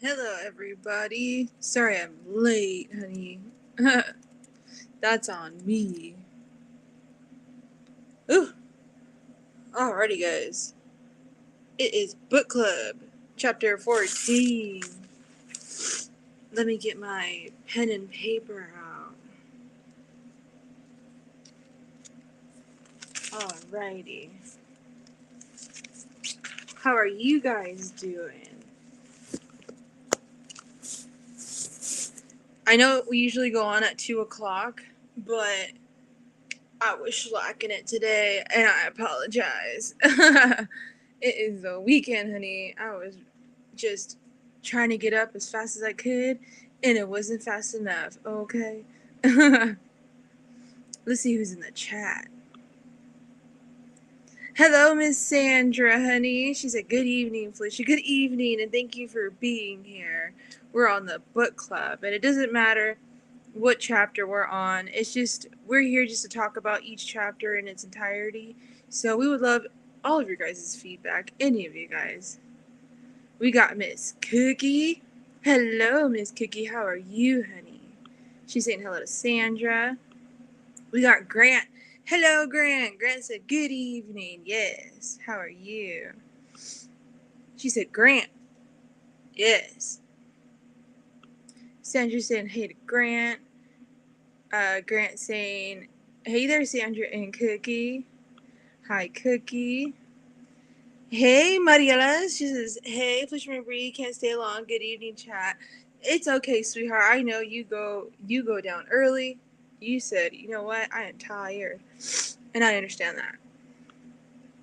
Hello, everybody. Sorry I'm late, honey. That's on me. Ooh, alrighty, guys. It is book club, chapter 14. Let me get my pen and paper out. Alrighty. How are you guys doing? I know we usually go on at 2 o'clock, but I was slacking it today, and I apologize. It is the weekend, honey. I was just trying to get up as fast as I could, and it wasn't fast enough, okay? Let's see who's in the chat. Hello, Miss Sandra, honey. She said, good evening, Felicia. Good evening, and thank you for being here. We're on the book club, and it doesn't matter what chapter we're on. It's just, we're here just to talk about each chapter in its entirety. So we would love all of your guys' feedback, any of you guys. We got Miss Cookie. Hello, Miss Cookie. How are you, honey? She's saying hello to Sandra. We got Grant. Hello, Grant. Grant said, good evening. Yes. How are you? She said, Grant. Yes. Sandra saying, hey to Grant. Grant saying, hey there, Sandra and Cookie. Hi, Cookie. Hey, Mariela. She says, hey, Felicia Marie, can't stay long. Good evening, chat. It's okay, sweetheart. I know you go down early. You said, you know what? I am tired. And I understand that.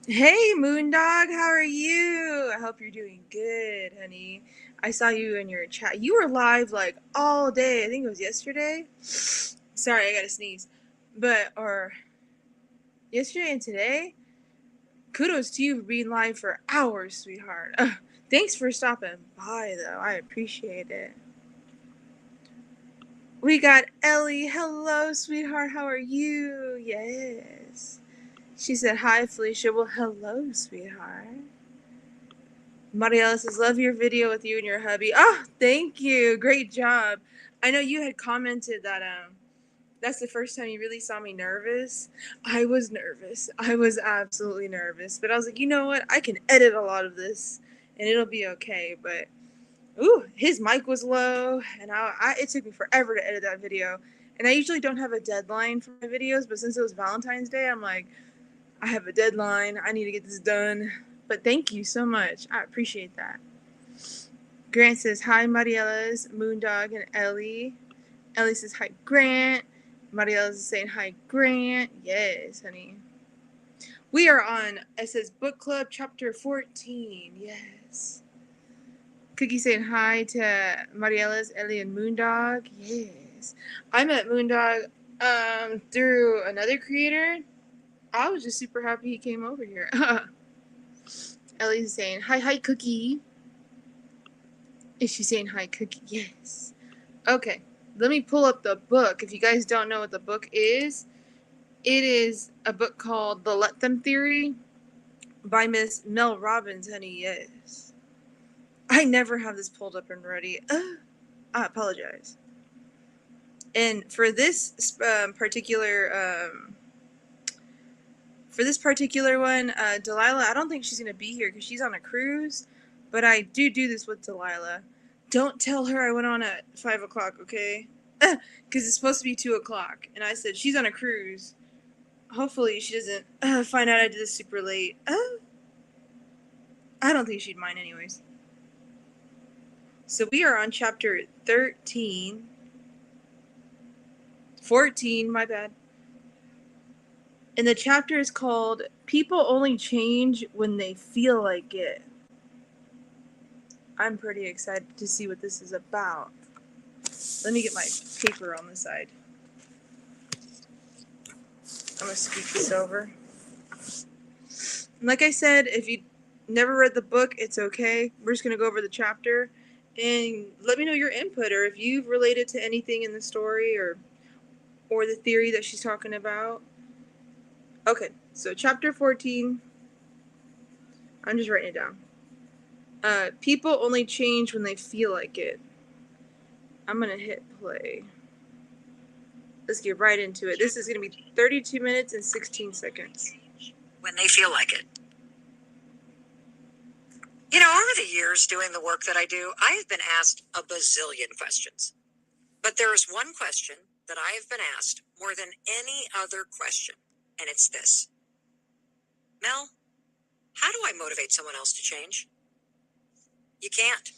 Hey, Moondog, how are you? I hope you're doing good, honey. I saw you in your chat. You were live like all day. I think it was yesterday. Sorry, I gotta sneeze. Or yesterday and today? Kudos to you for being live for hours, sweetheart. Thanks for stopping by, though. I appreciate it. We got Ellie. Hello, sweetheart. How are you? Yes. She said, hi, Felicia. Well, hello, sweetheart. Mariela says, love your video with you and your hubby. Oh, thank you. Great job. I know you had commented that that's the first time you really saw me nervous. I was nervous. I was absolutely nervous. But I was like, you know what? I can edit a lot of this and it'll be okay. But, ooh, his mic was low. And it took me forever to edit that video. And I usually don't have a deadline for my videos. But since it was Valentine's Day, I'm like, I have a deadline. I need to get this done. But thank you so much. I appreciate that. Grant says, hi, Marielas, Moondog, and Ellie. Ellie says, hi, Grant. Mariela is saying, hi, Grant. Yes, honey. We are on, it says, book club chapter 14. Yes. Cookie saying hi to Mariela's, Ellie, and Moondog. Yes. I met Moondog through another creator. I was just super happy he came over here. Ellie's saying, hi, Cookie. Is she saying hi, Cookie? Yes. Okay. Let me pull up the book. If you guys don't know what the book is, it is a book called The Let Them Theory by Miss Mel Robbins, honey. Yes. I never have this pulled up and ready. I apologize. And for this particular one, Delilah, I don't think she's gonna be here because she's on a cruise. But I do this with Delilah. Don't tell her I went on at 5 o'clock, okay? Because it's supposed to be 2 o'clock. And I said, she's on a cruise. Hopefully she doesn't find out I did this super late. I don't think she'd mind anyways. So we are on chapter 13. 14, my bad. And the chapter is called People Only Change When They Feel Like It. I'm pretty excited to see what this is about. Let me get my paper on the side. I'm going to scoot this over. Like I said, if you never read the book, it's okay. We're just going to go over the chapter. And let me know your input, or if you've related to anything in the story or the theory that she's talking about. Okay, so chapter 14. I'm just writing it down. People only change when they feel like it. I'm going to hit play. Let's get right into it. This is going to be 32 minutes and 16 seconds. When they feel like it. You know, over the years doing the work that I do, I have been asked a bazillion questions. But there is one question that I have been asked more than any other question, and it's this. Mel, how do I motivate someone else to change? You can't.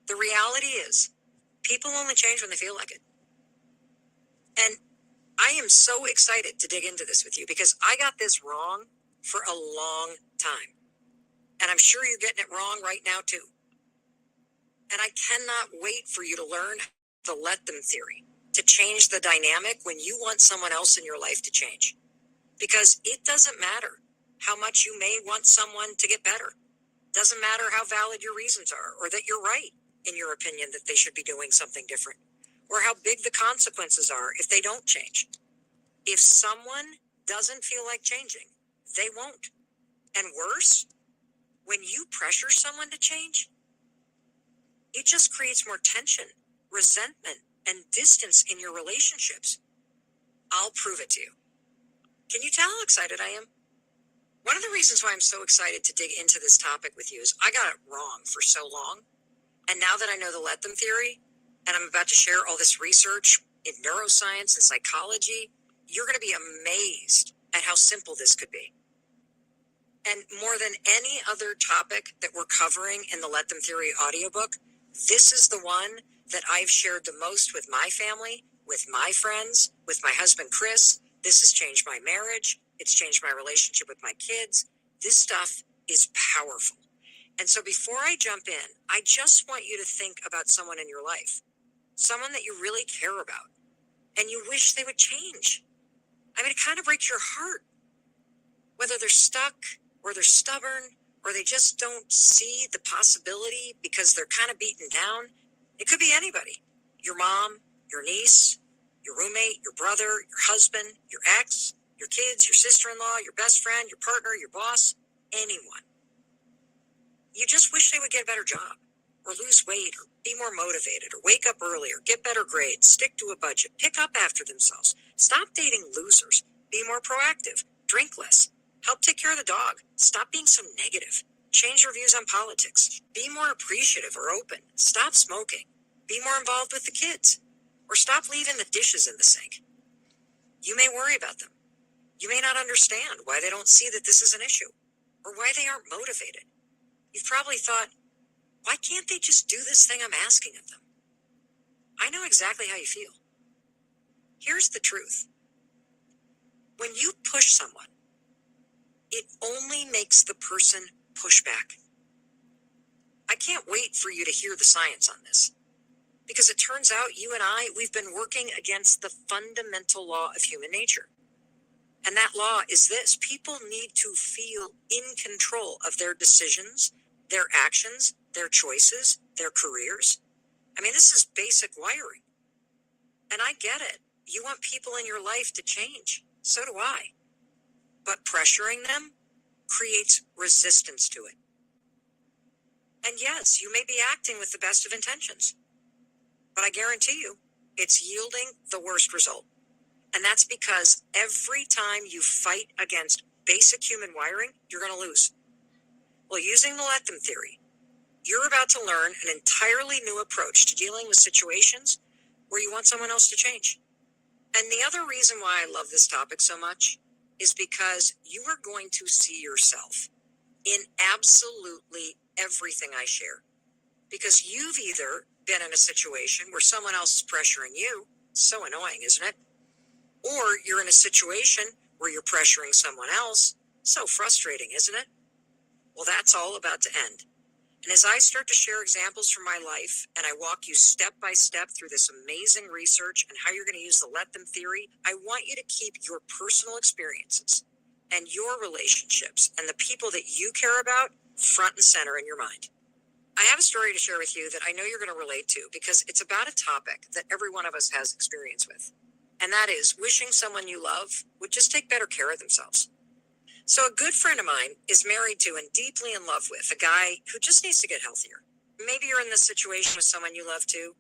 The reality is, people only change when they feel like it. And I am so excited to dig into this with you because I got this wrong for a long time. And I'm sure you're getting it wrong right now too. And I cannot wait for you to learn the let them theory, to change the dynamic when you want someone else in your life to change. Because it doesn't matter how much you may want someone to get better. Doesn't matter how valid your reasons are, or that you're right in your opinion that they should be doing something different, or how big the consequences are if they don't change. If someone doesn't feel like changing, they won't. And worse, when you pressure someone to change, it just creates more tension, resentment, and distance in your relationships. I'll prove it to you. Can you tell how excited I am? One of the reasons why I'm so excited to dig into this topic with you is I got it wrong for so long. And now that I know the let them theory, and I'm about to share all this research in neuroscience and psychology, you're going to be amazed at how simple this could be. And more than any other topic that we're covering in the Let Them Theory audiobook, this is the one that I've shared the most with my family, with my friends, with my husband, Chris. This has changed my marriage. It's changed my relationship with my kids. This stuff is powerful. And so before I jump in, I just want you to think about someone in your life, someone that you really care about, and you wish they would change. I mean, it kind of breaks your heart, whether they're stuck or they're stubborn or they just don't see the possibility because they're kind of beaten down. It could be anybody, your mom, your niece, your roommate, your brother, your husband, your ex, your kids, your sister-in-law, your best friend, your partner, your boss, anyone. You just wish they would get a better job or lose weight or be more motivated or wake up earlier, get better grades, stick to a budget, pick up after themselves, stop dating losers, be more proactive, drink less, help take care of the dog, stop being so negative, change your views on politics, be more appreciative or open, stop smoking, be more involved with the kids, or stop leaving the dishes in the sink. You may worry about them. You may not understand why they don't see that this is an issue or why they aren't motivated. You've probably thought, why can't they just do this thing I'm asking of them? I know exactly how you feel. Here's the truth. When you push someone, it only makes the person push back. I can't wait for you to hear the science on this, because it turns out you and we've been working against the fundamental law of human nature. And that law is this: people need to feel in control of their decisions, their actions, their choices, their careers. I mean, this is basic wiring. And I get it. You want people in your life to change. So do I. But pressuring them creates resistance to it. And yes, you may be acting with the best of intentions, but I guarantee you it's yielding the worst result. And that's because every time you fight against basic human wiring, you're going to lose. Well, using the let them theory, you're about to learn an entirely new approach to dealing with situations where you want someone else to change. And the other reason why I love this topic so much is because you are going to see yourself in absolutely everything I share. Because you've either been in a situation where someone else is pressuring you, so annoying, isn't it? Or you're in a situation where you're pressuring someone else, so frustrating, isn't it? Well, that's all about to end. And as I start to share examples from my life, and I walk you step by step through this amazing research and how you're going to use the let them theory, I want you to keep your personal experiences and your relationships and the people that you care about front and center in your mind. I have a story to share with you that I know you're going to relate to because it's about a topic that every one of us has experience with. And that is wishing someone you love would just take better care of themselves. So a good friend of mine is married to and deeply in love with a guy who just needs to get healthier. Maybe you're in this situation with someone you love too.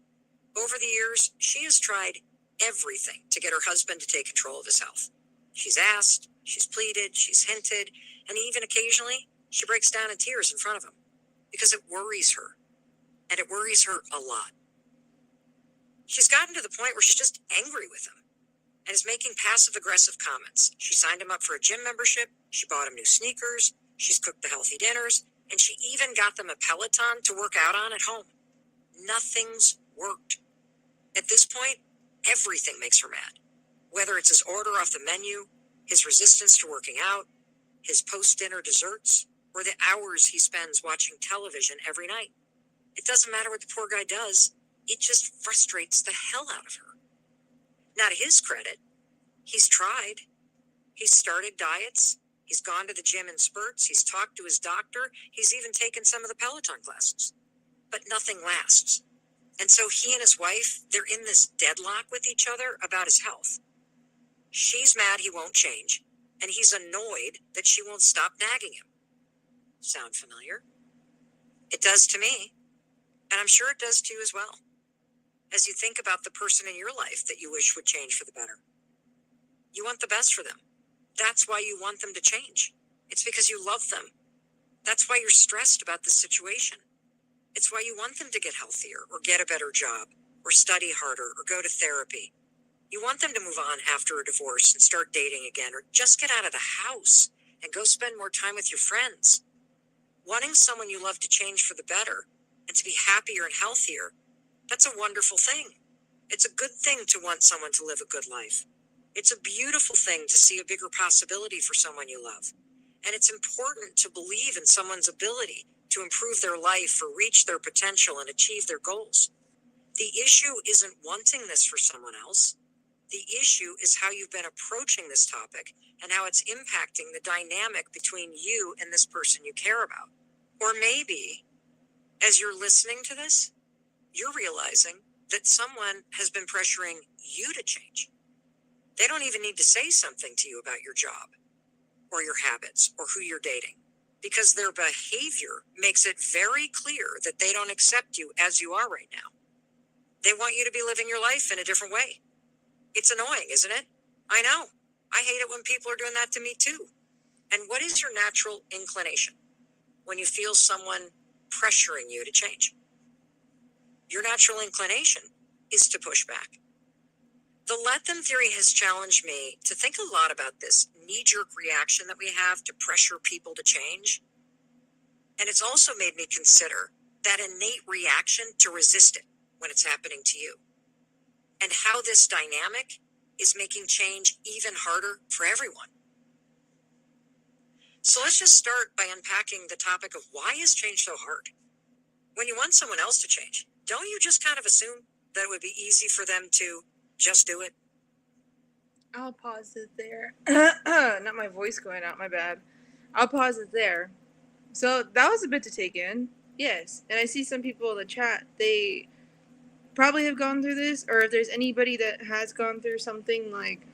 Over the years, she has tried everything to get her husband to take control of his health. She's asked, she's pleaded, she's hinted, and even occasionally she breaks down in tears in front of him because it worries her. And it worries her a lot. She's gotten to the point where she's just angry with him and is making passive-aggressive comments. She signed him up for a gym membership, she bought him new sneakers, she's cooked the healthy dinners, and she even got them a Peloton to work out on at home. Nothing's worked. At this point, everything makes her mad. Whether it's his order off the menu, his resistance to working out, his post-dinner desserts, or the hours he spends watching television every night. It doesn't matter what the poor guy does, it just frustrates the hell out of her. Now, to his credit, he's tried. He's started diets. He's gone to the gym in spurts. He's talked to his doctor. He's even taken some of the Peloton classes. But nothing lasts. And so he and his wife, they're in this deadlock with each other about his health. She's mad he won't change, and he's annoyed that she won't stop nagging him. Sound familiar? It does to me, and I'm sure it does to you as well. As you think about the person in your life that you wish would change for the better. You want the best for them. That's why you want them to change. It's because you love them. That's why you're stressed about the situation. It's why you want them to get healthier or get a better job or study harder or go to therapy. You want them to move on after a divorce and start dating again or just get out of the house and go spend more time with your friends. Wanting someone you love to change for the better and to be happier and healthier, that's a wonderful thing. It's a good thing to want someone to live a good life. It's a beautiful thing to see a bigger possibility for someone you love. And it's important to believe in someone's ability to improve their life or reach their potential and achieve their goals. The issue isn't wanting this for someone else. The issue is how you've been approaching this topic and how it's impacting the dynamic between you and this person you care about. Or maybe, as you're listening to this, you're realizing that someone has been pressuring you to change. They don't even need to say something to you about your job or your habits or who you're dating, because their behavior makes it very clear that they don't accept you as you are right now. They want you to be living your life in a different way. It's annoying, isn't it? I know. I hate it when people are doing that to me too. And what is your natural inclination when you feel someone pressuring you to change? Your natural inclination is to push back. The let them theory has challenged me to think a lot about this knee-jerk reaction that we have to pressure people to change. And it's also made me consider that innate reaction to resist it when it's happening to you. And how this dynamic is making change even harder for everyone. So let's just start by unpacking the topic of why is change so hard? When you want someone else to change, don't you just kind of assume that it would be easy for them to just do it? I'll pause it there. Not my voice going out, my bad. I'll pause it there. So that was a bit to take in. Yes. And I see some people in the chat, they probably have gone through this, or if there's anybody that has gone through something like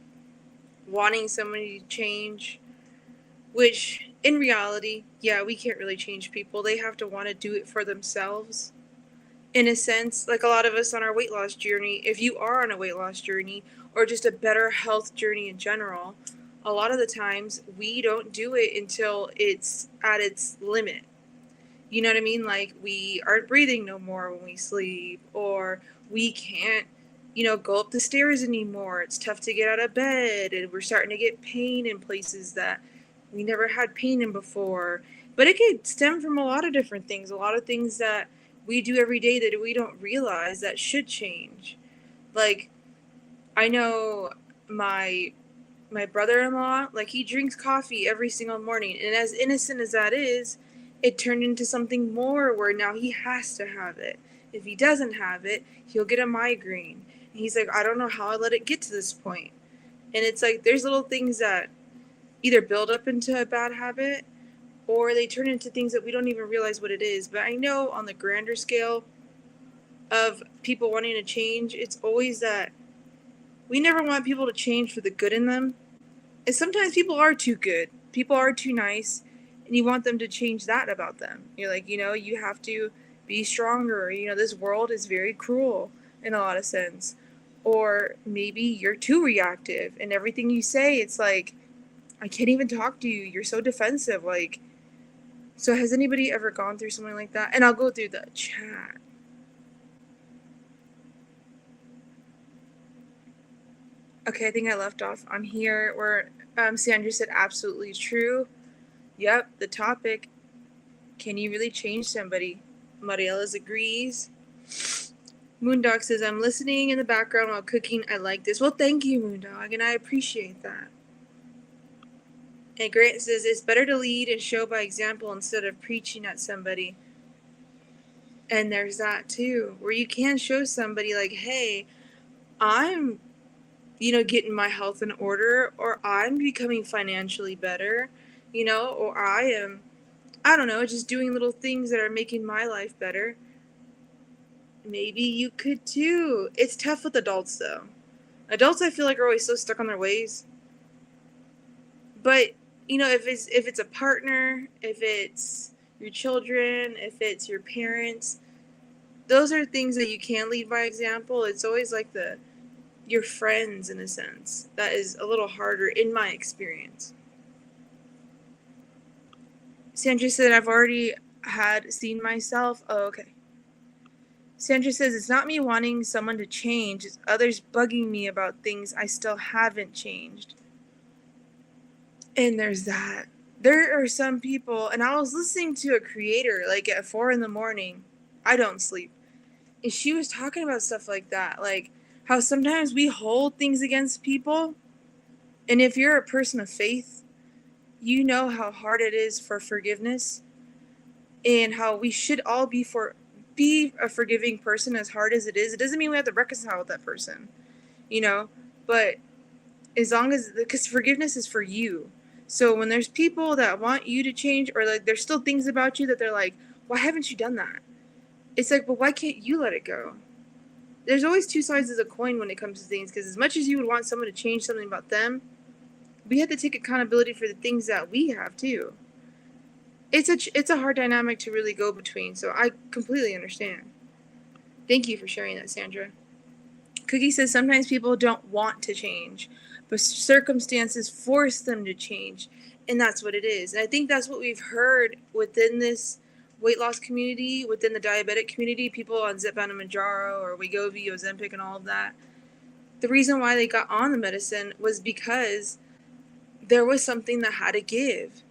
wanting somebody to change, which in reality, yeah, we can't really change people. They have to want to do it for themselves. In a sense, like a lot of us on our weight loss journey, if you are on a weight loss journey or just a better health journey in general, a lot of the times we don't do it until it's at its limit. You know what I mean? Like we aren't breathing no more when we sleep, or we can't, go up the stairs anymore. It's tough to get out of bed, and we're starting to get pain in places that we never had pain in before. But it could stem from a lot of different things, a lot of things that we do every day that we don't realize that should change. Like, I know my brother-in-law, like he drinks coffee every single morning, and as innocent as that is, it turned into something more where now he has to have it. If he doesn't have it, he'll get a migraine. And he's like, I don't know how I let it get to this point. And it's like there's little things that either build up into a bad habit or they turn into things that we don't even realize what it is. But I know on the grander scale of people wanting to change, it's always that we never want people to change for the good in them. And sometimes people are too good. people are too nice, and you want them to change that about them. You're like, you have to be stronger. This world is very cruel in a lot of sense. Or maybe you're too reactive, and everything you say, it's like, I can't even talk to you. You're so defensive. Like, so has anybody ever gone through something like that? And I'll go through the chat. Okay, I think I left off on here where Sandra said absolutely true. Yep, the topic. Can you really change somebody? Marielas agrees. Moondog says, I'm listening in the background while cooking. I like this. Well, thank you, Moondog, and I appreciate that. And Grant says, it's better to lead and show by example instead of preaching at somebody. And there's that too, where you can show somebody like, hey, I'm, getting my health in order, or I'm becoming financially better, or I am, I don't know, just doing little things that are making my life better. Maybe you could too. It's tough with adults though. Adults, I feel like, are always so stuck on their ways. But, if it's a partner, if it's your children, if it's your parents, those are things that you can lead by example. It's always like your friends, in a sense, that is a little harder in my experience. Sandra said, I've already seen myself. Oh, okay. Sandra says, it's not me wanting someone to change, it's others bugging me about things I still haven't changed. And there's that. There are some people, and I was listening to a creator like at 4 a.m. I don't sleep. And she was talking about stuff like that, like how sometimes we hold things against people. And if you're a person of faith, you know how hard it is for forgiveness, and how we should all be a forgiving person, as hard as it is. It doesn't mean we have to reconcile with that person, but as long as, because forgiveness is for you. So when there's people that want you to change, or like there's still things about you that they're like, why haven't you done that? It's like, but why can't you let it go? There's always two sides of the coin when it comes to things, because as much as you would want someone to change something about them, we have to take accountability for the things that we have too. It's a hard dynamic to really go between, so I completely understand. Thank you for sharing that, Sandra. Cookie says, sometimes people don't want to change, but circumstances force them to change, and that's what it is. And I think that's what we've heard within this weight loss community, within the diabetic community, people on Zepbound and Manjaro or Wegovy, Ozempic, and all of that. The reason why they got on the medicine was because there was something that had to give.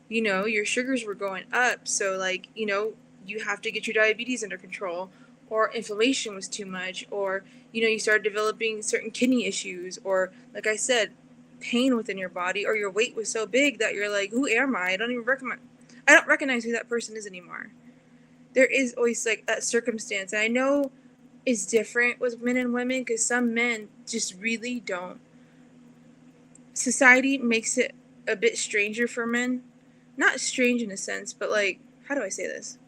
Your sugars were going up, so you have to get your diabetes under control, or inflammation was too much, or you started developing certain kidney issues, or like I said, pain within your body, or your weight was so big that you're like, who am I? I don't recognize who that person is anymore. There is always like that circumstance, and I know it's different with men and women, because some men just really don't. Society makes it a bit stranger for men. Not strange in a sense, but like, how do I say this?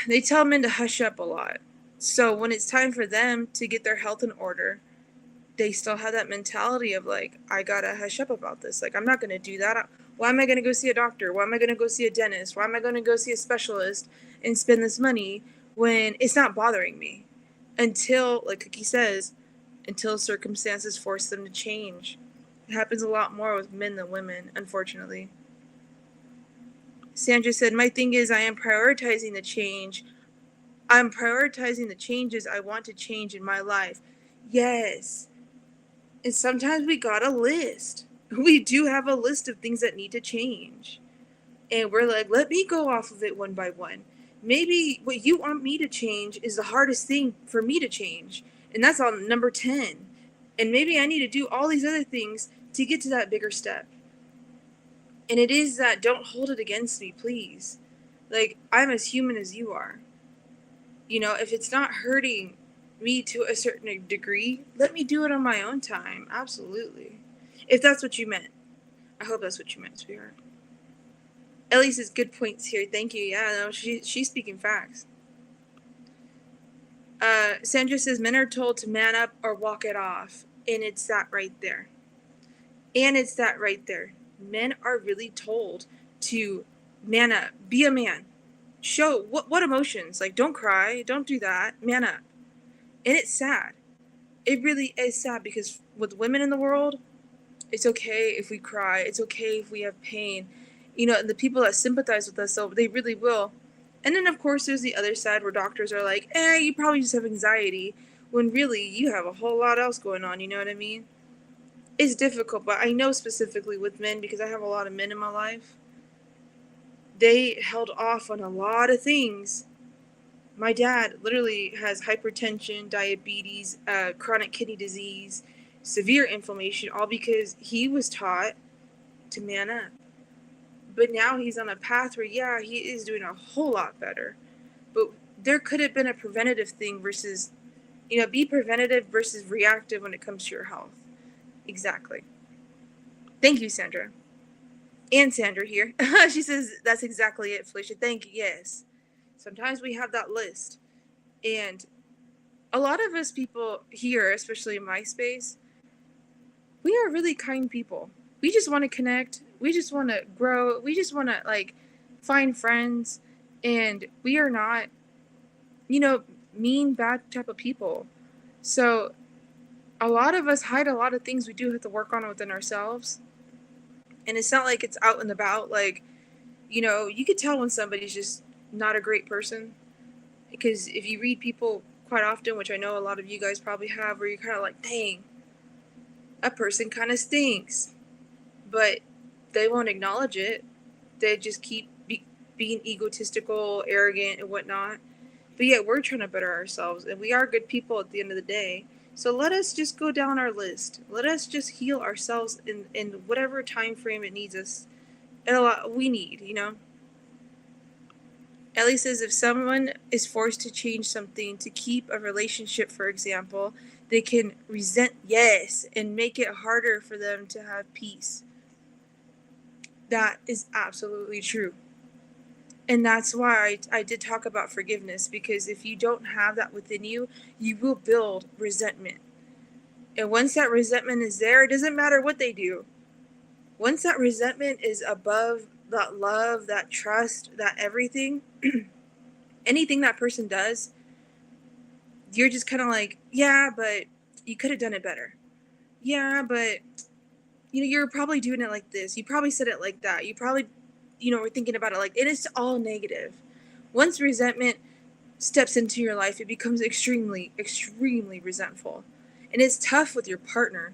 They tell men to hush up a lot. So when it's time for them to get their health in order, they still have that mentality of like, I gotta hush up about this. Like, I'm not gonna do that. Why am I gonna go see a doctor? Why am I gonna go see a dentist? Why am I gonna go see a specialist and spend this money when it's not bothering me? Until, like Cookie says, until circumstances force them to change. It happens a lot more with men than women, unfortunately. Sandra said, my thing is, I am prioritizing the change. I'm prioritizing the changes I want to change in my life. Yes. And sometimes we got a list. We do have a list of things that need to change. And we're like, let me go off of it one by one. Maybe what you want me to change is the hardest thing for me to change. And that's on number 10. And maybe I need to do all these other things to get to that bigger step. And it is that, don't hold it against me, please. Like, I'm as human as you are. If it's not hurting me to a certain degree, let me do it on my own time. Absolutely. If that's what you meant. I hope that's what you meant, sweetheart. Ellie says, good points here. Thank you. Yeah, no, she's speaking facts. Sandra says, men are told to man up or walk it off. And it's that right there. And it's that right there. Men are really told to man up, be a man, show what emotions, like don't cry, don't do that, man up. And it's sad. It really is sad because with women in the world, it's okay if we cry, it's okay if we have pain. And the people that sympathize with us, they really will. And then of course there's the other side where doctors are like, you probably just have anxiety, when really you have a whole lot else going on, you know what I mean? It's difficult, but I know specifically with men because I have a lot of men in my life. They held off on a lot of things. My dad literally has hypertension, diabetes, chronic kidney disease, severe inflammation, all because he was taught to man up. But now he's on a path where, he is doing a whole lot better. But there could have been a preventative thing versus, be preventative versus reactive when it comes to your health. Exactly. Thank you, Sandra. And Sandra here. She says, that's exactly it, Felicia. Thank you. Yes. Sometimes we have that list. And a lot of us people here, especially in my space, we are really kind people. We just want to connect. We just want to grow. We just want to find friends. And we are not, mean, bad type of people. So a lot of us hide a lot of things we do have to work on within ourselves. And it's not like it's out and about. You could tell when somebody's just not a great person. Because if you read people quite often, which I know a lot of you guys probably have, where you're kind of like, dang, that person kind of stinks. But they won't acknowledge it. They just keep being egotistical, arrogant, and whatnot. But yet we're trying to better ourselves, and we are good people at the end of the day. So let us just go down our list. Let us just heal ourselves in whatever time frame it needs us. And a lot we need, Ellie says if someone is forced to change something to keep a relationship, for example, they can resent and make it harder for them to have peace. That is absolutely true. And that's why I did talk about forgiveness, because if you don't have that within you, you will build resentment. And once that resentment is there, it doesn't matter what they do. Once that resentment is above that love, that trust, that everything, anything that person does, you're just kind of like, yeah, but you could have done it better. Yeah, but you're probably doing it like this. You probably said it like that. You probably, were thinking about it like, it is all negative. Once resentment steps into your life, it becomes extremely, extremely resentful. And it's tough with your partner,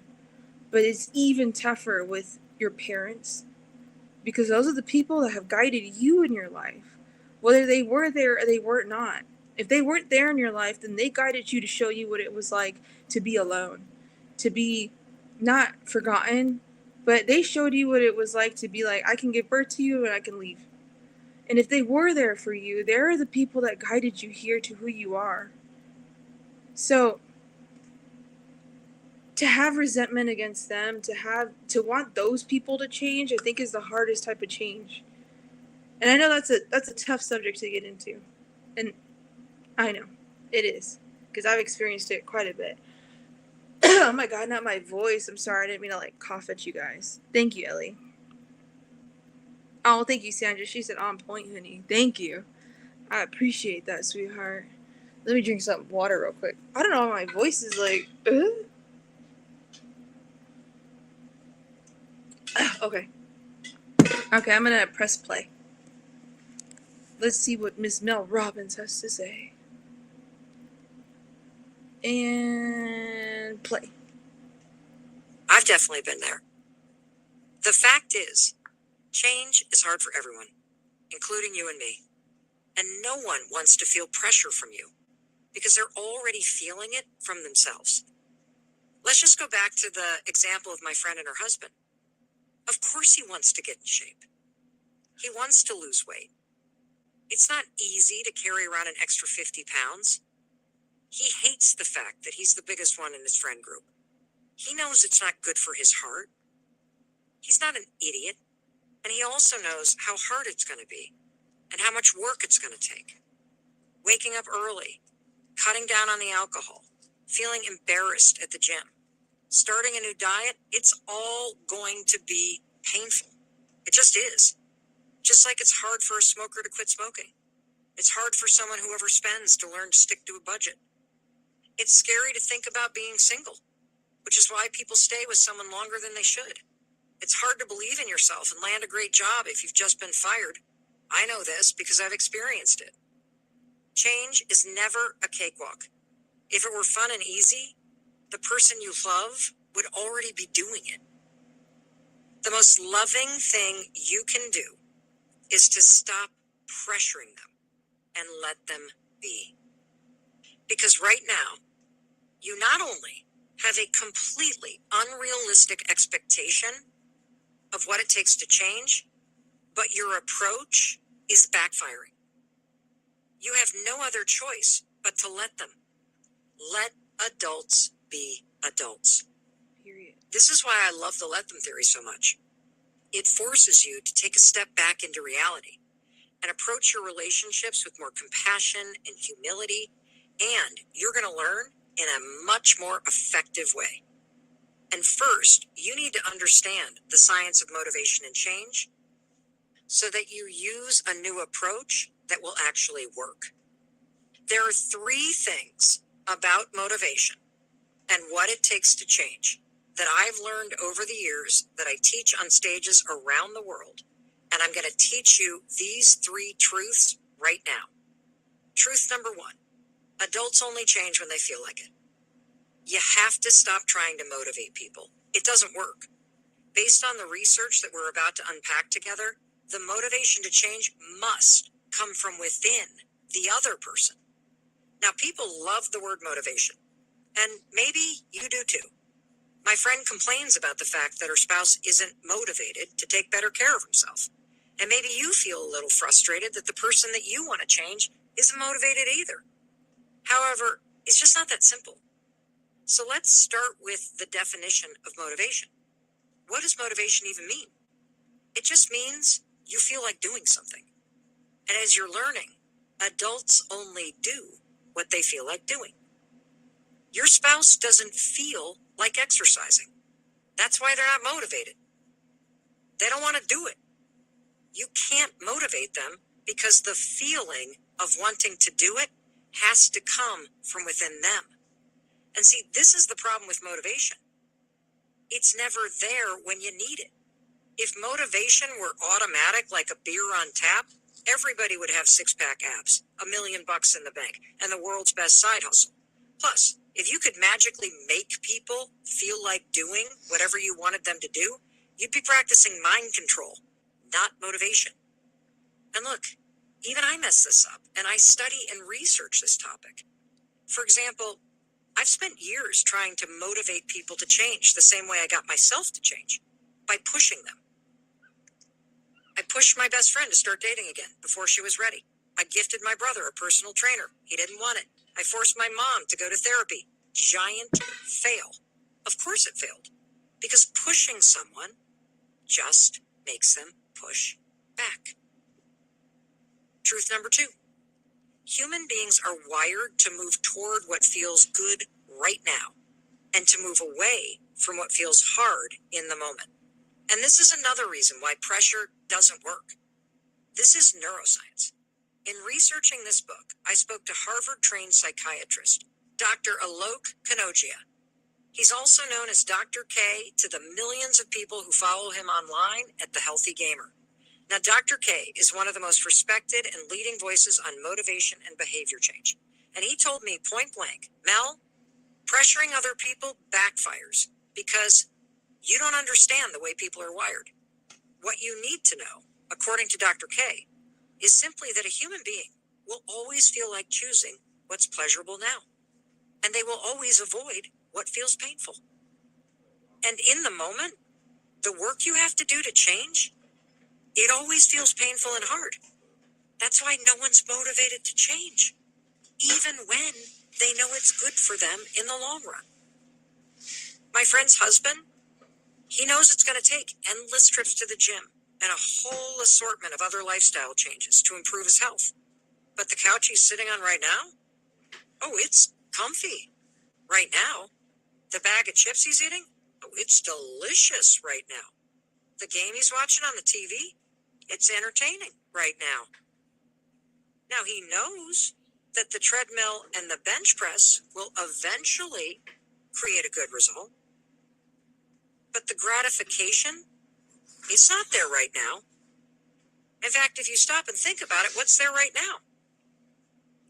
but it's even tougher with your parents, because those are the people that have guided you in your life, whether they were there or they were not. If they weren't there in your life, then they guided you to show you what it was like to be alone, to be not forgotten, but they showed you what it was like to be like, I can give birth to you and I can leave. And if they were there for you, they're the people that guided you here to who you are. So to have resentment against them, to want those people to change, I think is the hardest type of change. And I know that's a tough subject to get into. And I know it is, because I've experienced it quite a bit. Oh my god, not my voice. I'm sorry, I didn't mean to cough at you guys. Thank you, Ellie. Oh, thank you, Sandra. She said on point, honey. Thank you. I appreciate that, sweetheart. Let me drink some water real quick. I don't know why my voice is like. Okay. Okay, I'm gonna press play. Let's see what Miss Mel Robbins has to say. And play. I've definitely been there. The fact is, change is hard for everyone, including you and me. And no one wants to feel pressure from you because they're already feeling it from themselves. Let's just go back to the example of my friend and her husband. Of course he wants to get in shape. He wants to lose weight. It's not easy to carry around an extra 50 pounds. He hates the fact that he's the biggest one in his friend group. He knows it's not good for his heart. He's not an idiot. And he also knows how hard it's going to be and how much work it's going to take. Waking up early, cutting down on the alcohol, feeling embarrassed at the gym. starting a new diet, it's all going to be painful. It just is. Just like it's hard for a smoker to quit smoking. It's hard for someone who overspends to learn to stick to a budget. It's scary to think about being single, which is why people stay with someone longer than they should. It's hard to believe in yourself and land a great job if you've just been fired. I know this because I've experienced it. Change is never a cakewalk. If it were fun and easy, the person you love would already be doing it. The most loving thing you can do is to stop pressuring them and let them be. Because right now, you not only have a completely unrealistic expectation of what it takes to change, but your approach is backfiring. You have no other choice but to let them. Let adults be adults. Period. This is why I love the let them theory so much. It forces you to take a step back into reality and approach your relationships with more compassion and humility, and you're going to learn in a much more effective way. And first, you need to understand the science of motivation and change so that you use a new approach that will actually work. There are 3 things about motivation and what it takes to change that I've learned over the years that I teach on stages around the world. And I'm going to teach you these 3 truths right now. Truth number 1, adults only change when they feel like it. You have to stop trying to motivate people. It doesn't work. Based on the research that we're about to unpack together, the motivation to change must come from within the other person. Now, people love the word motivation, and maybe you do too. My friend complains about the fact that her spouse isn't motivated to take better care of himself. And maybe you feel a little frustrated that the person that you want to change isn't motivated either. However, it's just not that simple. So let's start with the definition of motivation. What does motivation even mean? It just means you feel like doing something. And as you're learning, adults only do what they feel like doing. Your spouse doesn't feel like exercising. That's why they're not motivated. They don't want to do it. You can't motivate them because the feeling of wanting to do it has to come from within them. And see, this is the problem with motivation. It's never there when you need it. If motivation were automatic like a beer on tap, everybody would have 6-pack abs, $1 million in the bank, and the world's best side hustle. Plus, if you could magically make people feel like doing whatever you wanted them to do, you'd be practicing mind control, not motivation. And look, even I mess this up, and I study and research this topic. For example, I've spent years trying to motivate people to change the same way I got myself to change, by pushing them. I pushed my best friend to start dating again before she was ready. I gifted my brother a personal trainer. He didn't want it. I forced my mom to go to therapy. Giant fail. Of course it failed. Because pushing someone just makes them push back. Truth number 2. Human beings are wired to move toward what feels good right now and to move away from what feels hard in the moment. And this is another reason why pressure doesn't work. This is neuroscience. In researching this book, I spoke to Harvard-trained psychiatrist, Dr. Alok Kanogia. He's also known as Dr. K to the millions of people who follow him online at The Healthy Gamer. Now, Dr. K is one of the most respected and leading voices on motivation and behavior change. And he told me point blank, Mel, pressuring other people backfires because you don't understand the way people are wired. What you need to know, according to Dr. K, is simply that a human being will always feel like choosing what's pleasurable now. And they will always avoid what feels painful. And in the moment, the work you have to do to change, it always feels painful and hard. That's why no one's motivated to change, even when they know it's good for them in the long run. My friend's husband, he knows it's going to take endless trips to the gym and a whole assortment of other lifestyle changes to improve his health. But the couch he's sitting on right now, oh, it's comfy. Right now, The bag of chips he's eating? Oh, it's delicious right now. The game he's watching on the TV? It's entertaining right now. Now he knows that the treadmill and the bench press will eventually create a good result. But the gratification is not there right now. In fact, if you stop and think about it, what's there right now?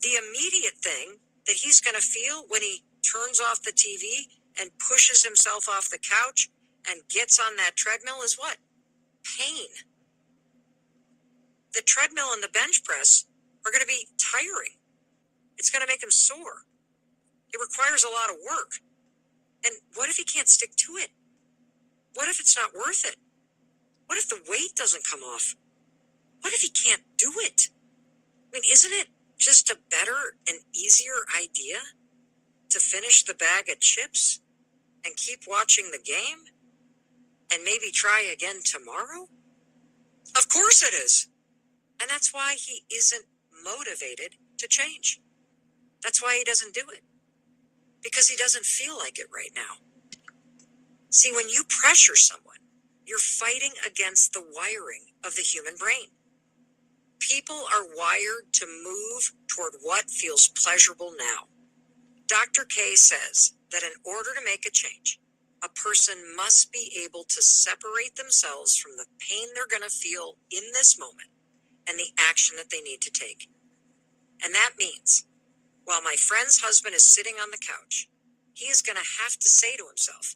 The immediate thing that he's going to feel when he turns off the TV and pushes himself off the couch and gets on that treadmill is what? Pain. The treadmill and the bench press are going to be tiring. It's going to make him sore. It requires a lot of work. And what if he can't stick to it? What if it's not worth it? What if the weight doesn't come off? What if he can't do it? I mean, isn't it just a better and easier idea to finish the bag of chips and keep watching the game and maybe try again tomorrow? Of course it is. And that's why he isn't motivated to change. That's why he doesn't do it. Because he doesn't feel like it right now. See, when you pressure someone, you're fighting against the wiring of the human brain. People are wired to move toward what feels pleasurable now. Dr. K says that in order to make a change, a person must be able to separate themselves from the pain they're going to feel in this moment and the action that they need to take. And that means, while my friend's husband is sitting on the couch, he is going to have to say to himself,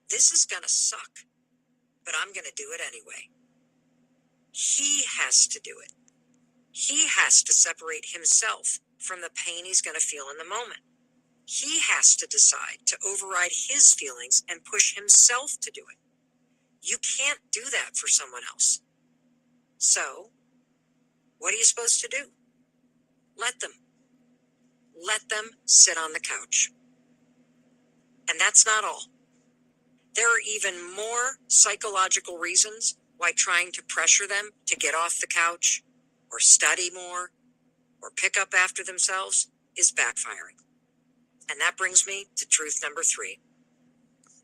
this is going to suck, but I'm going to do it anyway. He has to do it. He has to separate himself from the pain he's going to feel in the moment. He has to decide to override his feelings and push himself to do it. You can't do that for someone else. So, what are you supposed to do? Let them. Let them sit on the couch. And that's not all. There are even more psychological reasons why trying to pressure them to get off the couch or study more or pick up after themselves is backfiring. And that brings me to truth number 3.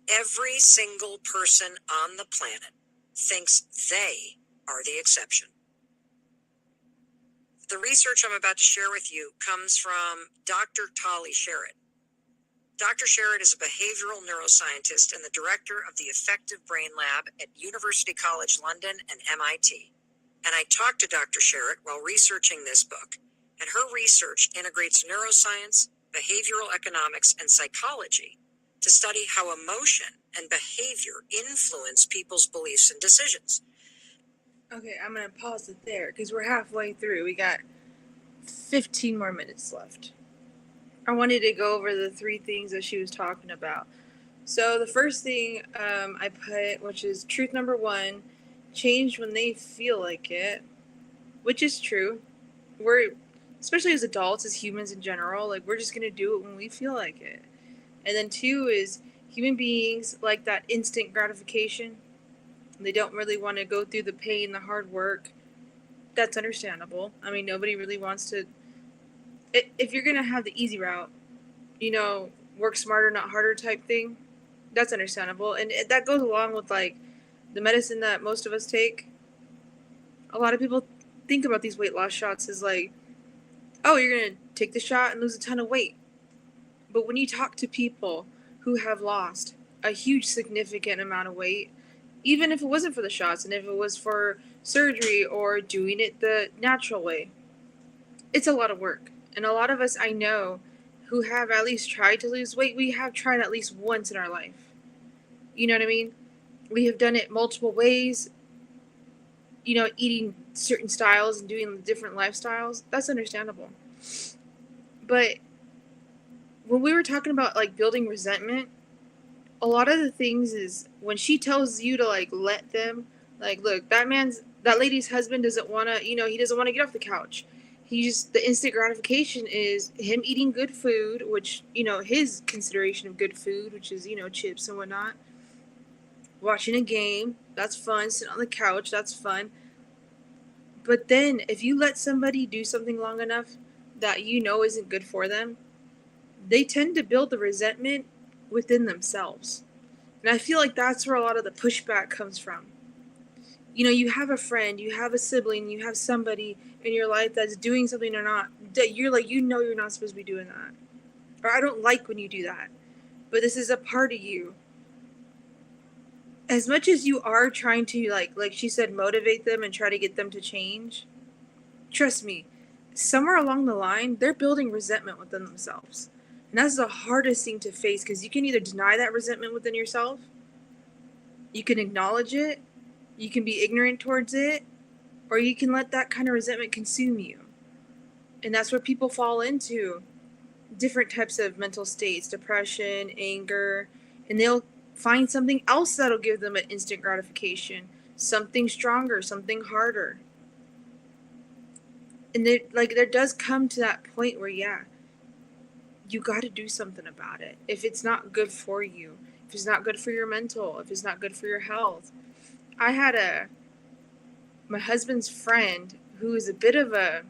Every single person on the planet thinks they are the exception. The research I'm about to share with you comes from Dr. Tali Sherritt. Dr. Sherritt is a behavioral neuroscientist and the director of the Effective Brain Lab at University College London and MIT. And I talked to Dr. Sherritt while researching this book, and her research integrates neuroscience, behavioral economics, and psychology to study how emotion and behavior influence people's beliefs and decisions. Okay, I'm going to pause it there because we're halfway through. We got 15 more minutes left. I wanted to go over the 3 things that she was talking about. So the first thing I put, which is truth number 1, change when they feel like it, which is true. We're, especially as adults, as humans in general, like we're just going to do it when we feel like it. And then 2 is human beings like that instant gratification. They don't really want to go through the pain, the hard work. That's understandable. I mean, nobody really wants to. If you're going to have the easy route, work smarter, not harder type thing, that's understandable. And that goes along with, like, the medicine that most of us take. A lot of people think about these weight loss shots as like, oh, you're going to take the shot and lose a ton of weight. But when you talk to people who have lost a huge significant amount of weight, even if it wasn't for the shots and if it was for surgery or doing it the natural way, it's a lot of work. And a lot of us I know who have at least tried to lose weight, we have tried at least once in our life. You know what I mean? We have done it multiple ways, eating certain styles and doing different lifestyles. That's understandable. But when we were talking about, like, building resentment, a lot of the things is when she tells you to, like, let them, like, look, that lady's husband doesn't want to, he doesn't want to get off the couch. The instant gratification is him eating good food, which, his consideration of good food, which is, chips and whatnot. Watching a game, that's fun. Sitting on the couch, that's fun. But then if you let somebody do something long enough that isn't good for them, they tend to build the resentment within themselves. And I feel like that's where a lot of the pushback comes from. You know, you have a friend, you have a sibling, you have somebody in your life that's doing something or not, that you're like, you know, you're not supposed to be doing that. Or I don't like when you do that. But this is a part of you. As much as you are trying to, like she said, motivate them and try to get them to change, trust me, somewhere along the line, they're building resentment within themselves. And that's the hardest thing to face, because you can either deny that resentment within yourself, you can acknowledge it, you can be ignorant towards it, or you can let that kind of resentment consume you. And that's where people fall into different types of mental states, depression, anger, and they'll find something else that'll give them an instant gratification, something stronger, something harder. And there does come to that point where, yeah, you got to do something about it. If it's not good for you, if it's not good for your mental, if it's not good for your health. I had my husband's friend who is a bit of a,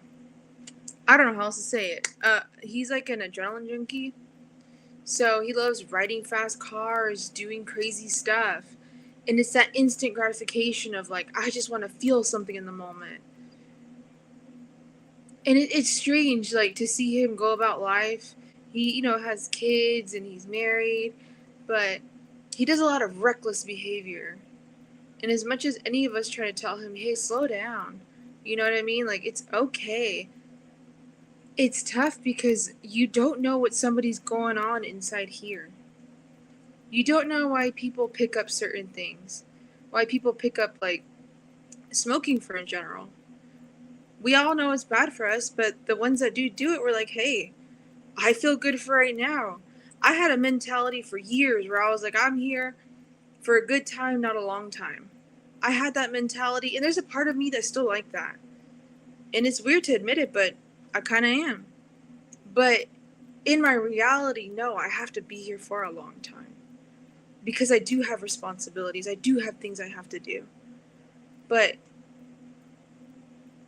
I don't know how else to say it. He's like an adrenaline junkie. So he loves riding fast cars, doing crazy stuff. And it's that instant gratification of like, I just want to feel something in the moment. And it's strange, like, to see him go about life. He, has kids and he's married, but he does a lot of reckless behavior. And as much as any of us try to tell him, hey, slow down, you know what I mean? Like, it's okay. It's tough because you don't know what somebody's going on inside here. You don't know why people pick up certain things. Why people pick up, like, smoking for in general. We all know it's bad for us, but the ones that do it, we're like, hey, I feel good for right now. I had a mentality for years where I was like, I'm here for a good time, not a long time. I had that mentality, and there's a part of me that's still like that. And it's weird to admit it, but I kind of am. But in my reality, no, I have to be here for a long time. Because I do have responsibilities. I do have things I have to do. But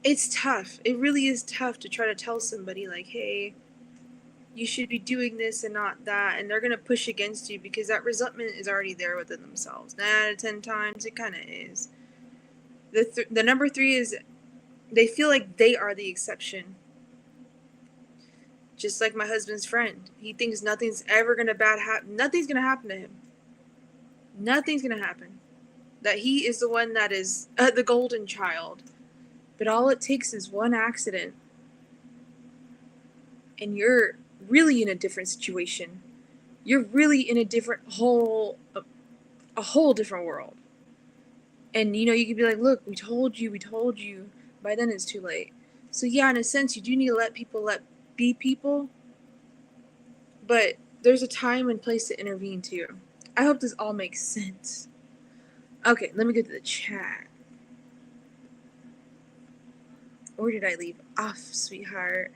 it's tough. It really is tough to try to tell somebody, like, hey, you should be doing this and not that. And they're going to push against you because that resentment is already there within themselves. 9 out of 10 times, it kind of is. The number 3 is they feel like they are the exception. Just like my husband's friend. He thinks nothing's ever going to happen. Nothing's going to happen to him. Nothing's going to happen. That he is the one that is the golden child. But all it takes is one accident. And you're really in a different situation. You're really in a whole different world. And, you could be like, look, we told you. By then it's too late. So yeah, in a sense, you do need to let people be people. But there's a time and place to intervene too. I hope this all makes sense. Okay, let me get to the chat. Where did I leave off, sweetheart?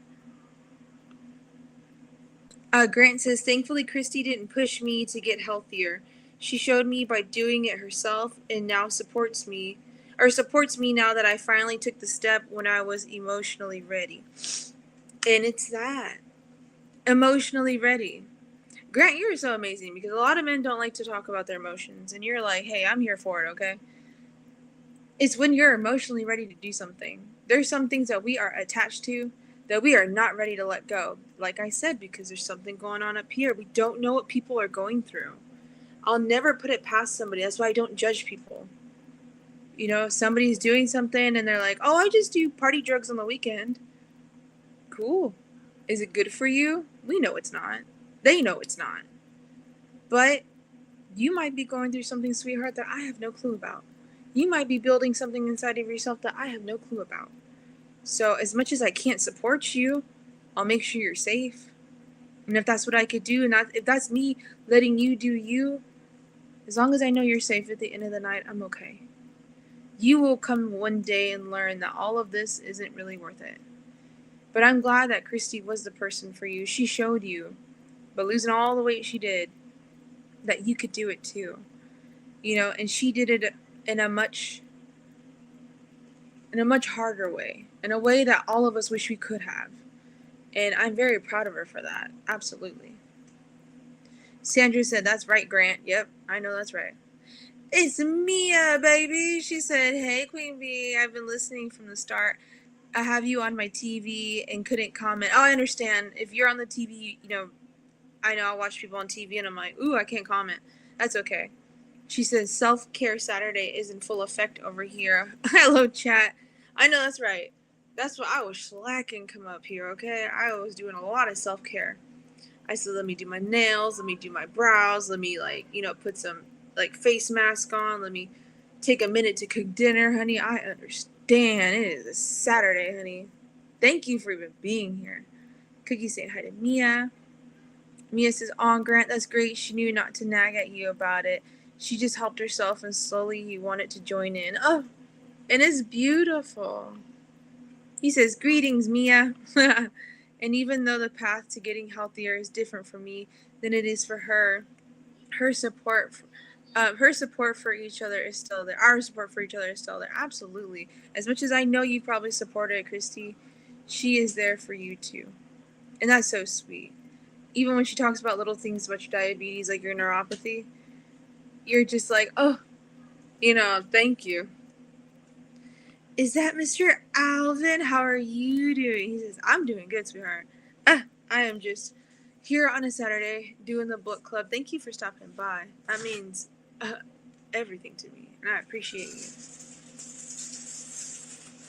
Grant says, thankfully Christy didn't push me to get healthier. She showed me by doing it herself and now supports me now that I finally took the step when I was emotionally ready. And it's that. Emotionally ready. Grant, you're so amazing because a lot of men don't like to talk about their emotions. And you're like, hey, I'm here for it, okay? It's when you're emotionally ready to do something. There's some things that we are attached to that we are not ready to let go. Like I said, because there's something going on up here. We don't know what people are going through. I'll never put it past somebody. That's why I don't judge people. If somebody's doing something and they're like, oh, I just do party drugs on the weekend. Cool. Is it good for you? We know it's not. They know it's not. But you might be going through something, sweetheart, that I have no clue about. You might be building something inside of yourself that I have no clue about. So as much as I can't support you, I'll make sure you're safe. And if that's what I could do, and if that's me letting you do you, as long as I know you're safe at the end of the night, I'm okay. You will come one day and learn that all of this isn't really worth it. But I'm glad that Christy was the person for you. She showed you, by losing all the weight she did, that you could do it too. And she did it in a much harder way. In a way that all of us wish we could have. And I'm very proud of her for that. Absolutely. Sandra said, that's right, Grant. Yep, I know that's right. It's Mia, baby. She said, hey, Queen Bee. I've been listening from the start. I have you on my TV and couldn't comment. Oh, I understand. If you're on the TV, I know I watch people on TV and I'm like, ooh, I can't comment. That's okay. She says, self-care Saturday is in full effect over here. Hello, chat. I know that's right. That's what I was slacking come up here, okay? I was doing a lot of self-care. I said, let me do my nails, let me do my brows, let me, put some, face mask on, let me take a minute to cook dinner, honey. I understand. It is a Saturday, honey. Thank you for even being here. Cookie saying hi to Mia. Mia says, "On Grant, that's great. She knew not to nag at you about it. She just helped herself and slowly he wanted to join in." Oh, and it's beautiful. He says, "Greetings, Mia." And even though the path to getting healthier is different for me than it is for her, her support, her support for each other is still there. Our support for each other is still there. Absolutely. As much as I know you probably supported Christy, she is there for you too, and that's so sweet. Even when she talks about little things about your diabetes, like your neuropathy, you're just like, oh, thank you. Is that Mr. Alvin? How are you doing? He says, I'm doing good, sweetheart. I am just here on a Saturday doing the book club. Thank you for stopping by. That means everything to me, and I appreciate you.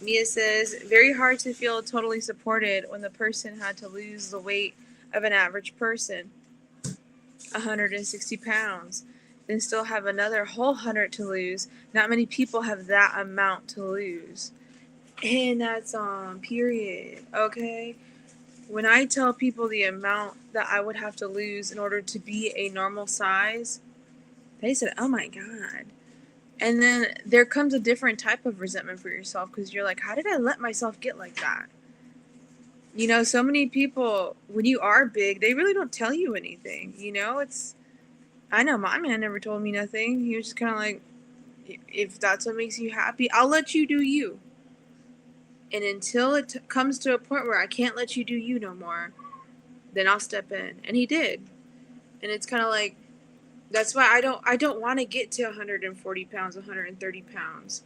Mia says, very hard to feel totally supported when the person had to lose the weight of an average person, 160 pounds, then still have another whole 100 to lose. Not many people have that amount to lose. And that's on period, okay? When I tell people the amount that I would have to lose in order to be a normal size, they said, oh my God. And then there comes a different type of resentment for yourself because you're like, how did I let myself get like that? So many people, when you are big, they really don't tell you anything. I know my man never told me nothing. He was just kind of like, if that's what makes you happy, I'll let you do you. And until it comes to a point where I can't let you do you no more, then I'll step in. And he did. And it's kind of like, that's why I don't want to get to 140 pounds, 130 pounds.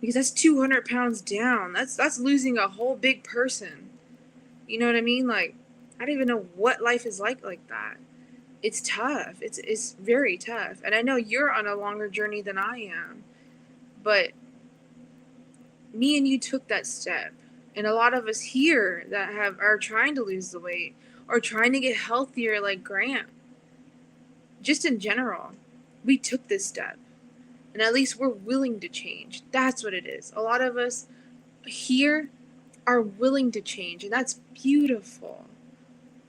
Because that's 200 pounds down. That's losing a whole big person. You know what I mean? Like, I don't even know what life is like that. It's tough. It's very tough. And I know you're on a longer journey than I am. But me and you took that step. And a lot of us here that are trying to lose the weight or trying to get healthier like Grant, just in general, we took this step. And at least we're willing to change. That's what it is. A lot of us here are willing to change, and that's beautiful.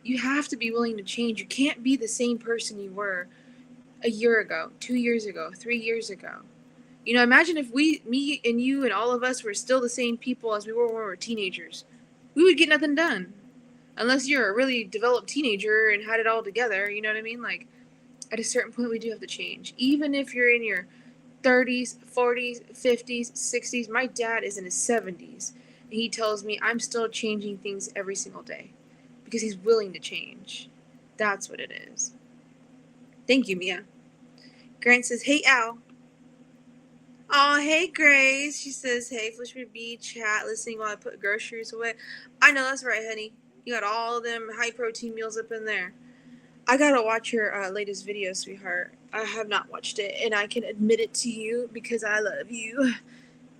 You have to be willing to change. You can't be the same person you were a year ago, 2 years ago, 3 years ago. Imagine if me and you and all of us were still the same people as we were when we were teenagers. We would get nothing done. Unless you're a really developed teenager and had it all together, you know what I mean? Like, at a certain point, we do have to change. Even if you're in your 30s, 40s, 50s, 60s. My dad is in his 70s. And he tells me I'm still changing things every single day. Because he's willing to change. That's what it is. Thank you, Mia. Grant says, hey, Al. Oh, hey, Grace. She says, hey, Flishman B, chat, listening while I put groceries away. I know, that's right, honey. You got all of them high-protein meals up in there. I gotta watch your latest video, sweetheart. I have not watched it, and I can admit it to you because I love you.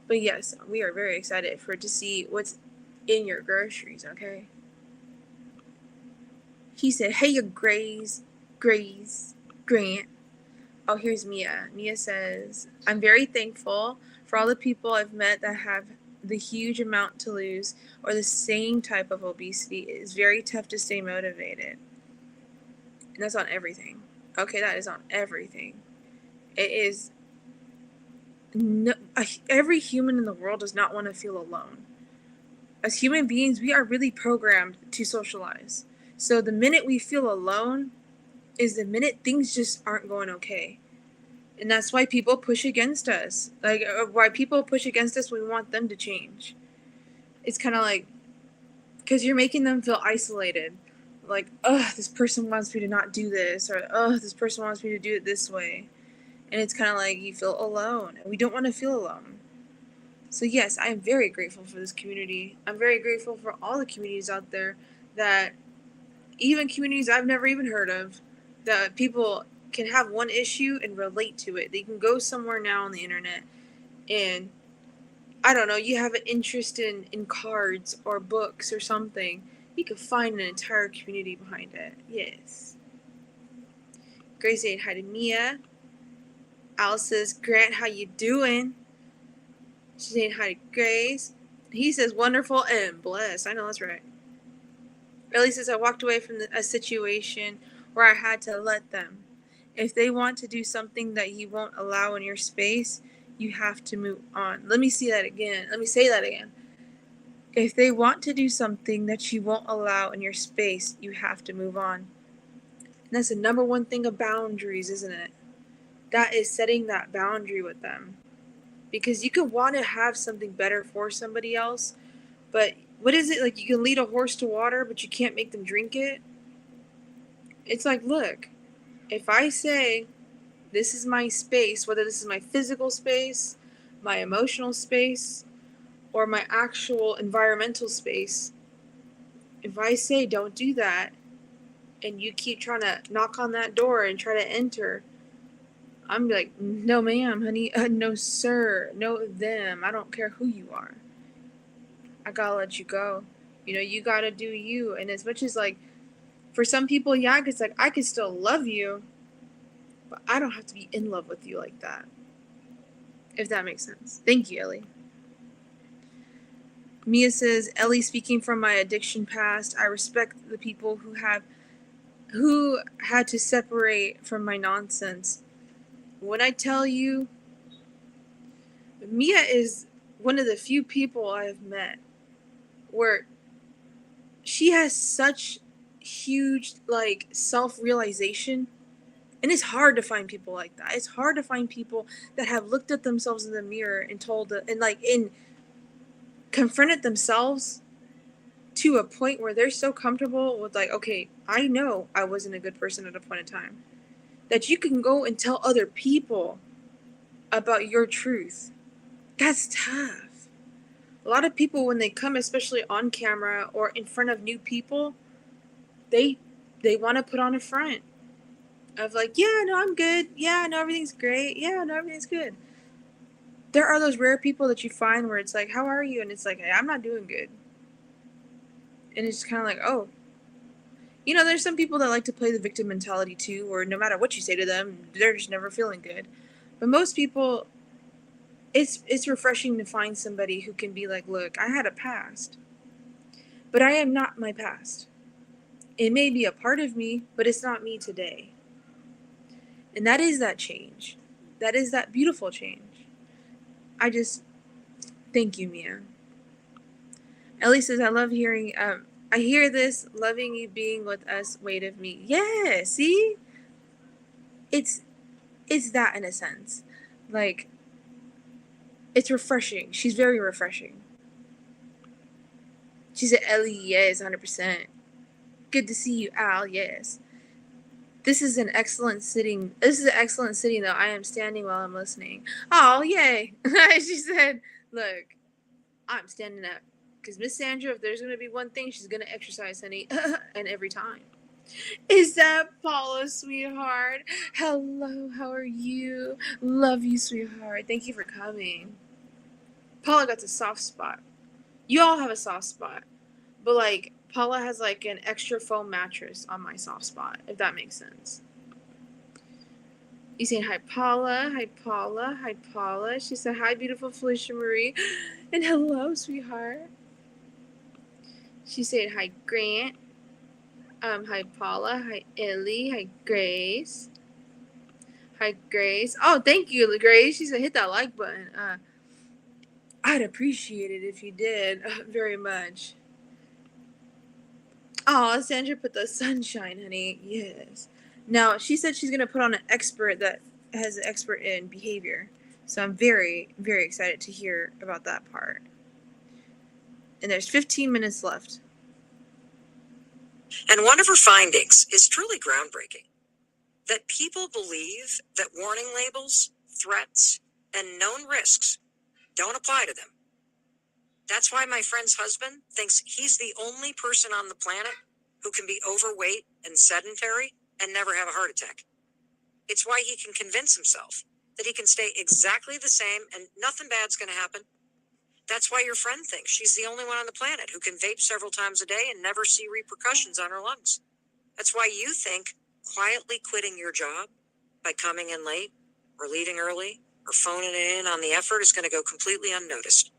But yes, we are very excited to see what's in your groceries, okay? He said, hey, you Grace, Grant. Oh, here's Mia. Mia says, I'm very thankful for all the people I've met that have the huge amount to lose or the same type of obesity. It is very tough to stay motivated. And that's on everything. Okay, that is on everything. It is. No, every human in the world does not want to feel alone. As human beings, we are really programmed to socialize. So the minute we feel alone is the minute things just aren't going okay. And that's why people push against us. Why people push against us, we want them to change. It's kind of like, because you're making them feel isolated. like, this person wants me to not do this, or this person wants me to do it this way. And it's kind of like you feel alone, and we don't want to feel alone. So yes, I am very grateful for this community. I'm very grateful for all the communities out there, that even communities I've never even heard of, that people can have one issue and relate to it. They can go somewhere now on the internet and, I don't know, you have an interest in cards or books or something. You can find an entire community behind it. Yes. Grace saying hi to Mia. Al says, Grant, how you doing? She's saying hi to Grace. He says, wonderful and blessed. I know that's right. Ellie says, I walked away from a situation where I had to let them. If they want to do something that you won't allow in your space, you have to move on. Let me say that again. If they want to do something that you won't allow in your space, you have to move on. And that's the number one thing of boundaries, isn't it? That is setting that boundary with them. Because you could want to have something better for somebody else, but what is it, like you can lead a horse to water, but you can't make them drink it? It's like, look, if I say this is my space, whether this is my physical space, my emotional space, or my actual environmental space, if I say don't do that, and you keep trying to knock on that door and try to enter, I'm like, no ma'am, honey, no sir, no them, I don't care who you are. I gotta let you go. You gotta do you. And as much as, like, for some people, yeah, it's like, I can still love you, but I don't have to be in love with you like that. If that makes sense. Thank you, Ellie. Mia says, Ellie, speaking from my addiction past, I respect the people who had to separate from my nonsense. When I tell you, Mia is one of the few people I have met where she has such huge, like, self-realization. And it's hard to find people like that. It's hard to find people that have looked at themselves in the mirror and confronted themselves to a point where they're so comfortable with, like, okay, I know I wasn't a good person at a point in time, that you can go and tell other people about your truth. That's tough. A lot of people, when they come, especially on camera or in front of new people, they want to put on a front of, like, yeah, no, I'm good. Yeah, no, everything's great. Yeah, no, everything's good. There are those rare people that you find where it's like, how are you? And it's like, hey, I'm not doing good. And it's kind of like, oh. There's some people that like to play the victim mentality too, or no matter what you say to them, they're just never feeling good. But most people, it's refreshing to find somebody who can be like, look, I had a past, but I am not my past. It may be a part of me, but it's not me today. And that is that change. That is that beautiful change. I just, thank you, Mia. Ellie says, I love hearing, I hear this, loving you being with us, weight of me. Yeah, see? It's that in a sense. Like, it's refreshing. She's very refreshing. She said, Ellie, yes, 100%. Good to see you, Al, yes. This is an excellent sitting, though. I am standing while I'm listening. Oh, yay. She said, look, I'm standing up. Because Miss Sandra, if there's going to be one thing, she's going to exercise, honey. And every time. Is that Paula, sweetheart? Hello, how are you? Love you, sweetheart. Thank you for coming. Paula got the soft spot. You all have a soft spot. But, like, Paula has, like, an extra foam mattress on my soft spot, if that makes sense. You saying hi, Paula? Hi, Paula. Hi, Paula. She said, hi, beautiful Felicia Marie. And hello, sweetheart. She said, hi, Grant. Hi, Paula. Hi, Ellie. Hi, Grace. Hi, Grace. Oh, thank you, Grace. She said, hit that like button. I'd appreciate it if you did, very much. Oh, Sandra put the sunshine, honey. Yes. Now, she said she's going to put on an expert that has an expert in behavior. So I'm very, very excited to hear about that part. And there's 15 minutes left. And one of her findings is truly groundbreaking, that people believe that warning labels, threats, and known risks don't apply to them. That's why my friend's husband thinks he's the only person on the planet who can be overweight and sedentary and never have a heart attack. It's why he can convince himself that he can stay exactly the same and nothing bad's going to happen. That's why your friend thinks she's the only one on the planet who can vape several times a day and never see repercussions on her lungs. That's why you think quietly quitting your job by coming in late or leaving early or phoning it in on the effort is going to go completely unnoticed.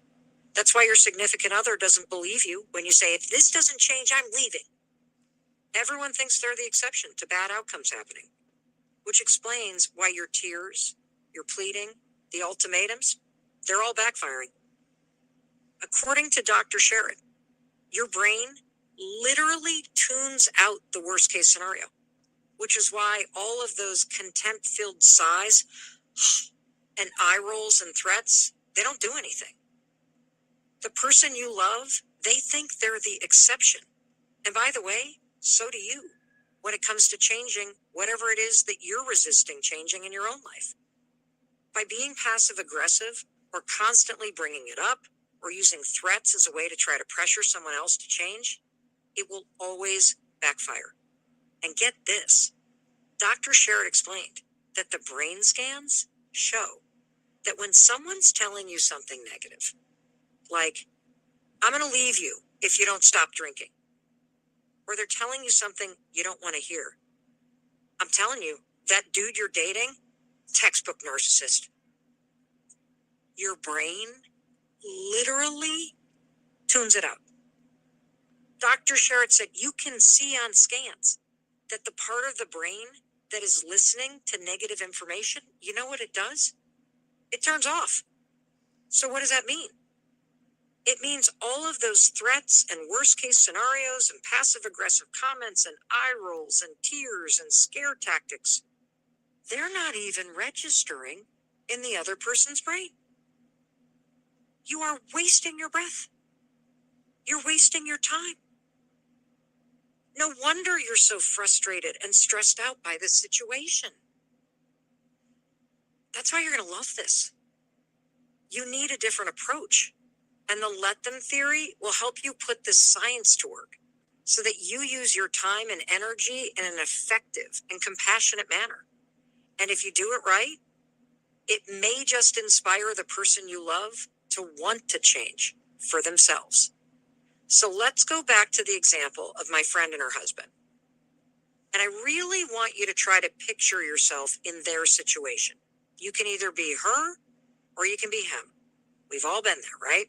That's why your significant other doesn't believe you when you say, if this doesn't change, I'm leaving. Everyone thinks they're the exception to bad outcomes happening, which explains why your tears, your pleading, the ultimatums, they're all backfiring. According to Dr. Sherrod, your brain literally tunes out the worst case scenario, which is why all of those contempt-filled sighs and eye rolls and threats, they don't do anything. The person you love, they think they're the exception. And by the way, so do you when it comes to changing whatever it is that you're resisting changing in your own life. By being passive aggressive or constantly bringing it up or using threats as a way to try to pressure someone else to change, it will always backfire. And get this, Dr. Sherrod explained that the brain scans show that when someone's telling you something negative, like, I'm going to leave you if you don't stop drinking, or they're telling you something you don't want to hear, I'm telling you, that dude you're dating, textbook narcissist. Your brain literally tunes it out. Dr. Sherrod said you can see on scans that the part of the brain that is listening to negative information, you know what it does? It turns off. So what does that mean? It means all of those threats and worst case scenarios and passive aggressive comments and eye rolls and tears and scare tactics, they're not even registering in the other person's brain. You are wasting your breath. You're wasting your time. No wonder you're so frustrated and stressed out by this situation. That's why you're going to love this. You need a different approach. And the let them theory will help you put this science to work so that you use your time and energy in an effective and compassionate manner. And if you do it right, it may just inspire the person you love to want to change for themselves. So let's go back to the example of my friend and her husband. And I really want you to try to picture yourself in their situation. You can either be her or you can be him. We've all been there, right?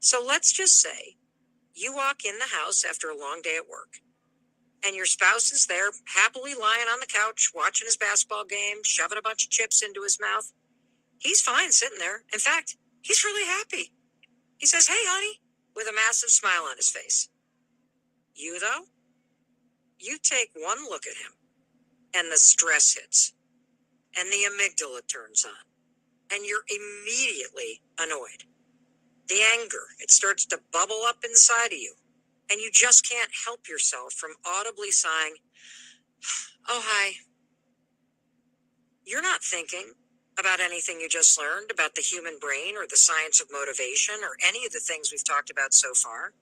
So let's just say you walk in the house after a long day at work and your spouse is there happily lying on the couch, watching his basketball game, shoving a bunch of chips into his mouth. He's fine sitting there. In fact, he's really happy. He says, "Hey, honey," with a massive smile on his face. You, though, you take one look at him and the stress hits and the amygdala turns on and you're immediately annoyed. The anger, it starts to bubble up inside of you, and you just can't help yourself from audibly sighing, "Oh, hi." You're not thinking about anything you just learned about the human brain or the science of motivation or any of the things we've talked about so far.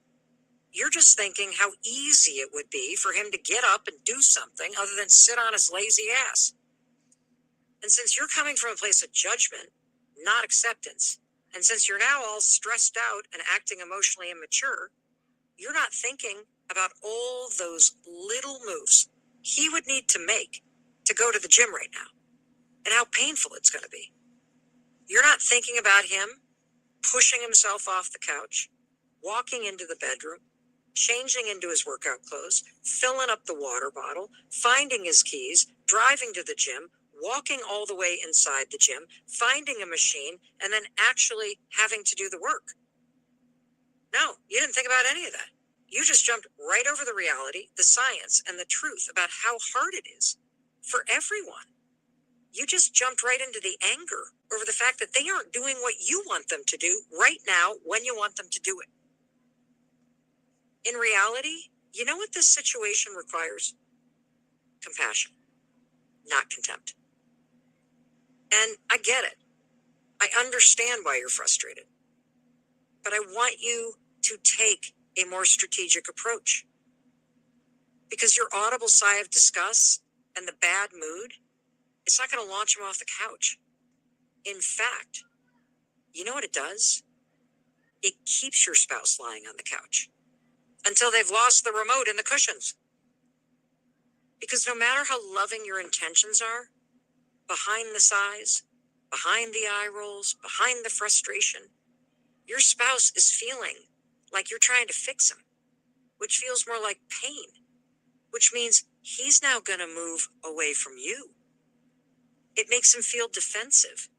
You're just thinking how easy it would be for him to get up and do something other than sit on his lazy ass. And since you're coming from a place of judgment, not acceptance, and since you're now all stressed out and acting emotionally immature, you're not thinking about all those little moves he would need to make to go to the gym right now and how painful it's going to be. You're not thinking about him pushing himself off the couch, walking into the bedroom, changing into his workout clothes, filling up the water bottle, finding his keys, driving to the gym, walking all the way inside the gym, finding a machine, and then actually having to do the work. No, you didn't think about any of that. You just jumped right over the reality, the science, and the truth about how hard it is for everyone. You just jumped right into the anger over the fact that they aren't doing what you want them to do right now when you want them to do it. In reality, You know what this situation requires? Compassion, not contempt. And I get it. I understand why you're frustrated. But I want you to take a more strategic approach. Because your audible sigh of disgust and the bad mood, it's not going to launch him off the couch. In fact, you know what it does? It keeps your spouse lying on the couch until they've lost the remote and the cushions. Because no matter how loving your intentions are, behind the sighs, behind the eye rolls, behind the frustration, your spouse is feeling like you're trying to fix him, which feels more like pain, which means he's now going to move away from you. It makes him feel defensive,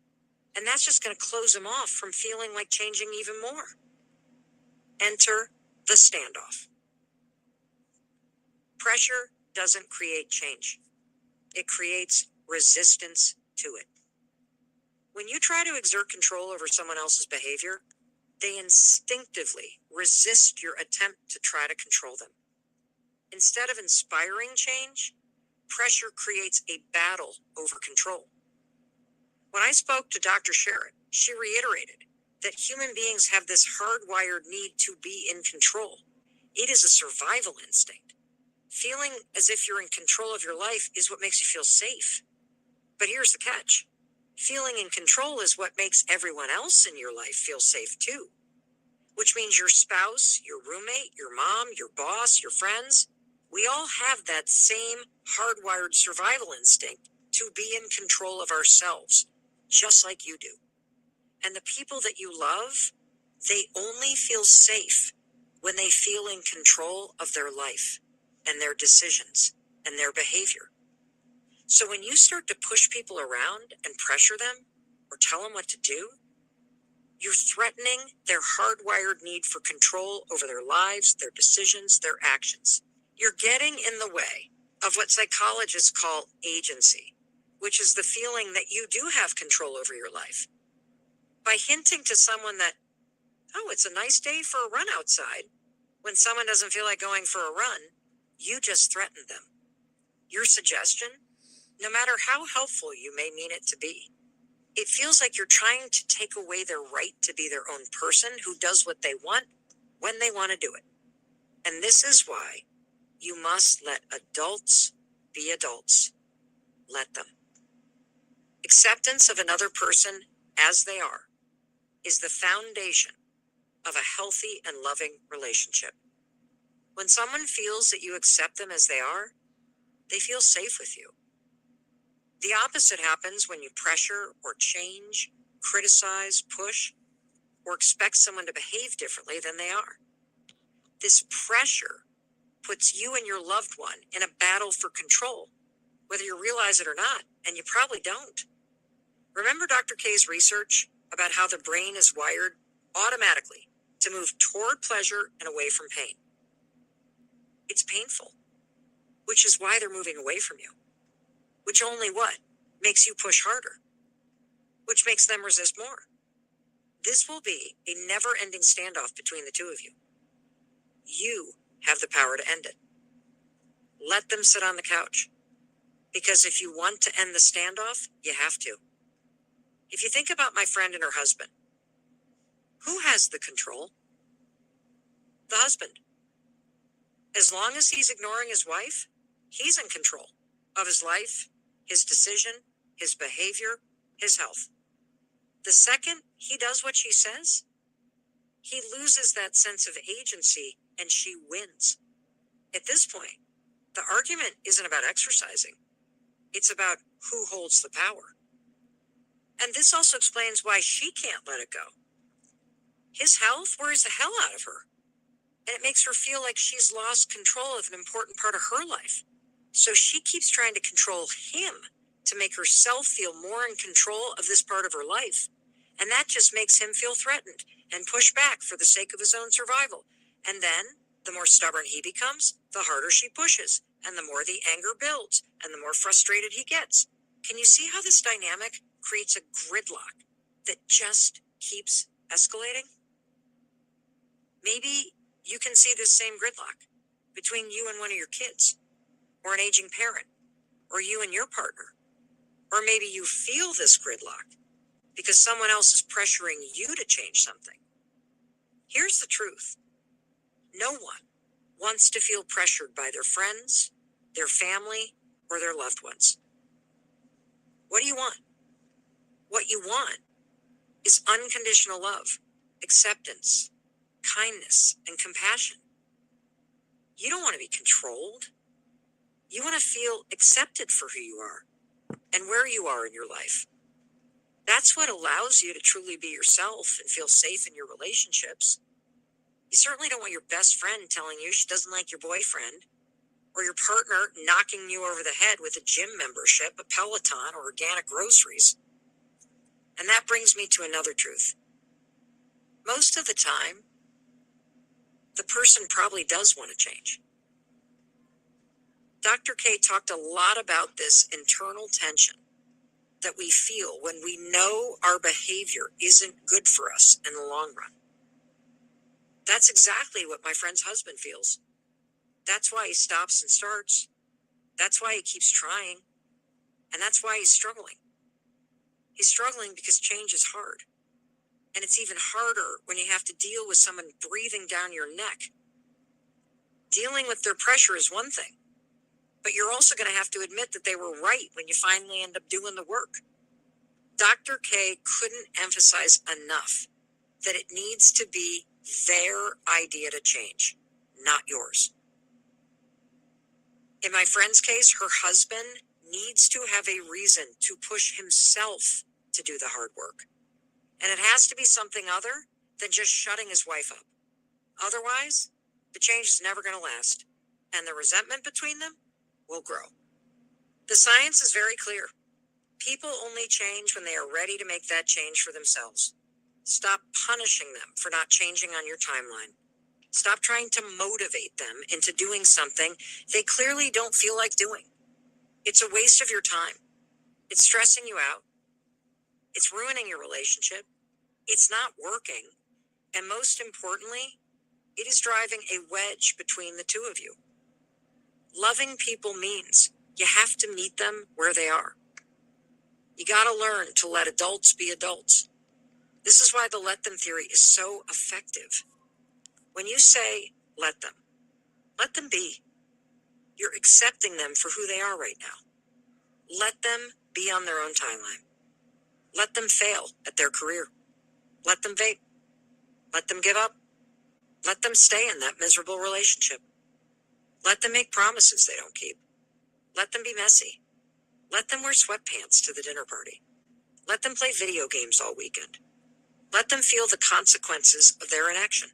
and that's just going to close him off from feeling like changing even more. Enter the standoff. Pressure doesn't create change. It creates resistance to it. When you try to exert control over someone else's behavior, they instinctively resist your attempt to try to control them. Instead of inspiring change, pressure creates a battle over control. When I spoke to Dr. Sherritt, she reiterated that human beings have this hardwired need to be in control. It is a survival instinct. Feeling as if you're in control of your life is what makes you feel safe. But here's the catch. Feeling in control is what makes everyone else in your life feel safe too. Which means your spouse, your roommate, your mom, your boss, your friends, we all have that same hardwired survival instinct to be in control of ourselves, just like you do. And the people that you love, they only feel safe when they feel in control of their life and their decisions and their behavior. So when you start to push people around and pressure them or tell them what to do, you're threatening their hardwired need for control over their lives, their decisions, their actions. You're getting in the way of what psychologists call agency, which is the feeling that you do have control over your life. By hinting to someone that, oh, it's a nice day for a run outside, when someone doesn't feel like going for a run, you just threatened them. Your suggestion, no matter how helpful you may mean it to be, it feels like you're trying to take away their right to be their own person who does what they want when they want to do it. And this is why you must let adults be adults. Let them. Acceptance of another person as they are is the foundation of a healthy and loving relationship. When someone feels that you accept them as they are, they feel safe with you. The opposite happens when you pressure or change, criticize, push, or expect someone to behave differently than they are. This pressure puts you and your loved one in a battle for control, whether you realize it or not, and you probably don't. Remember Dr. K's research about how the brain is wired automatically to move toward pleasure and away from pain? It's painful, which is why they're moving away from you. Which only what? Makes you push harder, which makes them resist more. This will be a never-ending standoff between the two of you. You have the power to end it. Let them sit on the couch. Because if you want to end the standoff, you have to. If you think about my friend and her husband, who has the control? The husband. As long as he's ignoring his wife, he's in control of his life, his decision, his behavior, his health. The second he does what she says, he loses that sense of agency and she wins. At this point, the argument isn't about exercising. It's about who holds the power. And this also explains why she can't let it go. His health worries the hell out of her. And it makes her feel like she's lost control of an important part of her life. So she keeps trying to control him to make herself feel more in control of this part of her life. And that just makes him feel threatened and push back for the sake of his own survival. And then, the more stubborn he becomes, the harder she pushes, and the more the anger builds, and the more frustrated he gets. Can you see how this dynamic creates a gridlock that just keeps escalating? Maybe you can see this same gridlock between you and one of your kids, or an aging parent, or you and your partner. Or maybe you feel this gridlock because someone else is pressuring you to change something. Here's the truth. No one wants to feel pressured by their friends, their family, or their loved ones. What do you want? What you want is unconditional love, acceptance, kindness, and compassion. You don't want to be controlled. You want to feel accepted for who you are and where you are in your life. That's what allows you to truly be yourself and feel safe in your relationships. You certainly don't want your best friend telling you she doesn't like your boyfriend, or your partner knocking you over the head with a gym membership, a Peloton, or organic groceries. And that brings me to another truth. Most of the time, the person probably does want to change. Dr. K talked a lot about this internal tension that we feel when we know our behavior isn't good for us in the long run. That's exactly what my friend's husband feels. That's why he stops and starts. That's why he keeps trying. And that's why he's struggling. He's struggling because change is hard. And it's even harder when you have to deal with someone breathing down your neck. Dealing with their pressure is one thing, but you're also going to have to admit that they were right when you finally end up doing the work. Dr. K couldn't emphasize enough that it needs to be their idea to change, not yours. In my friend's case, her husband needs to have a reason to push himself to do the hard work. And it has to be something other than just shutting his wife up. Otherwise, the change is never going to last, and the resentment between them will grow. The science is very clear. People only change when they are ready to make that change for themselves. Stop punishing them for not changing on your timeline. Stop trying to motivate them into doing something they clearly don't feel like doing. It's a waste of your time. It's stressing you out. It's ruining your relationship. It's not working. And most importantly, it is driving a wedge between the two of you. Loving people means you have to meet them where they are. You got to learn to let adults be adults. This is why the let them theory is so effective. When you say, let them be. You're accepting them for who they are right now. Let them be on their own timeline. Let them fail at their career. Let them vape. Let them give up. Let them stay in that miserable relationship. Let them make promises they don't keep. Let them be messy. Let them wear sweatpants to the dinner party. Let them play video games all weekend. Let them feel the consequences of their inaction.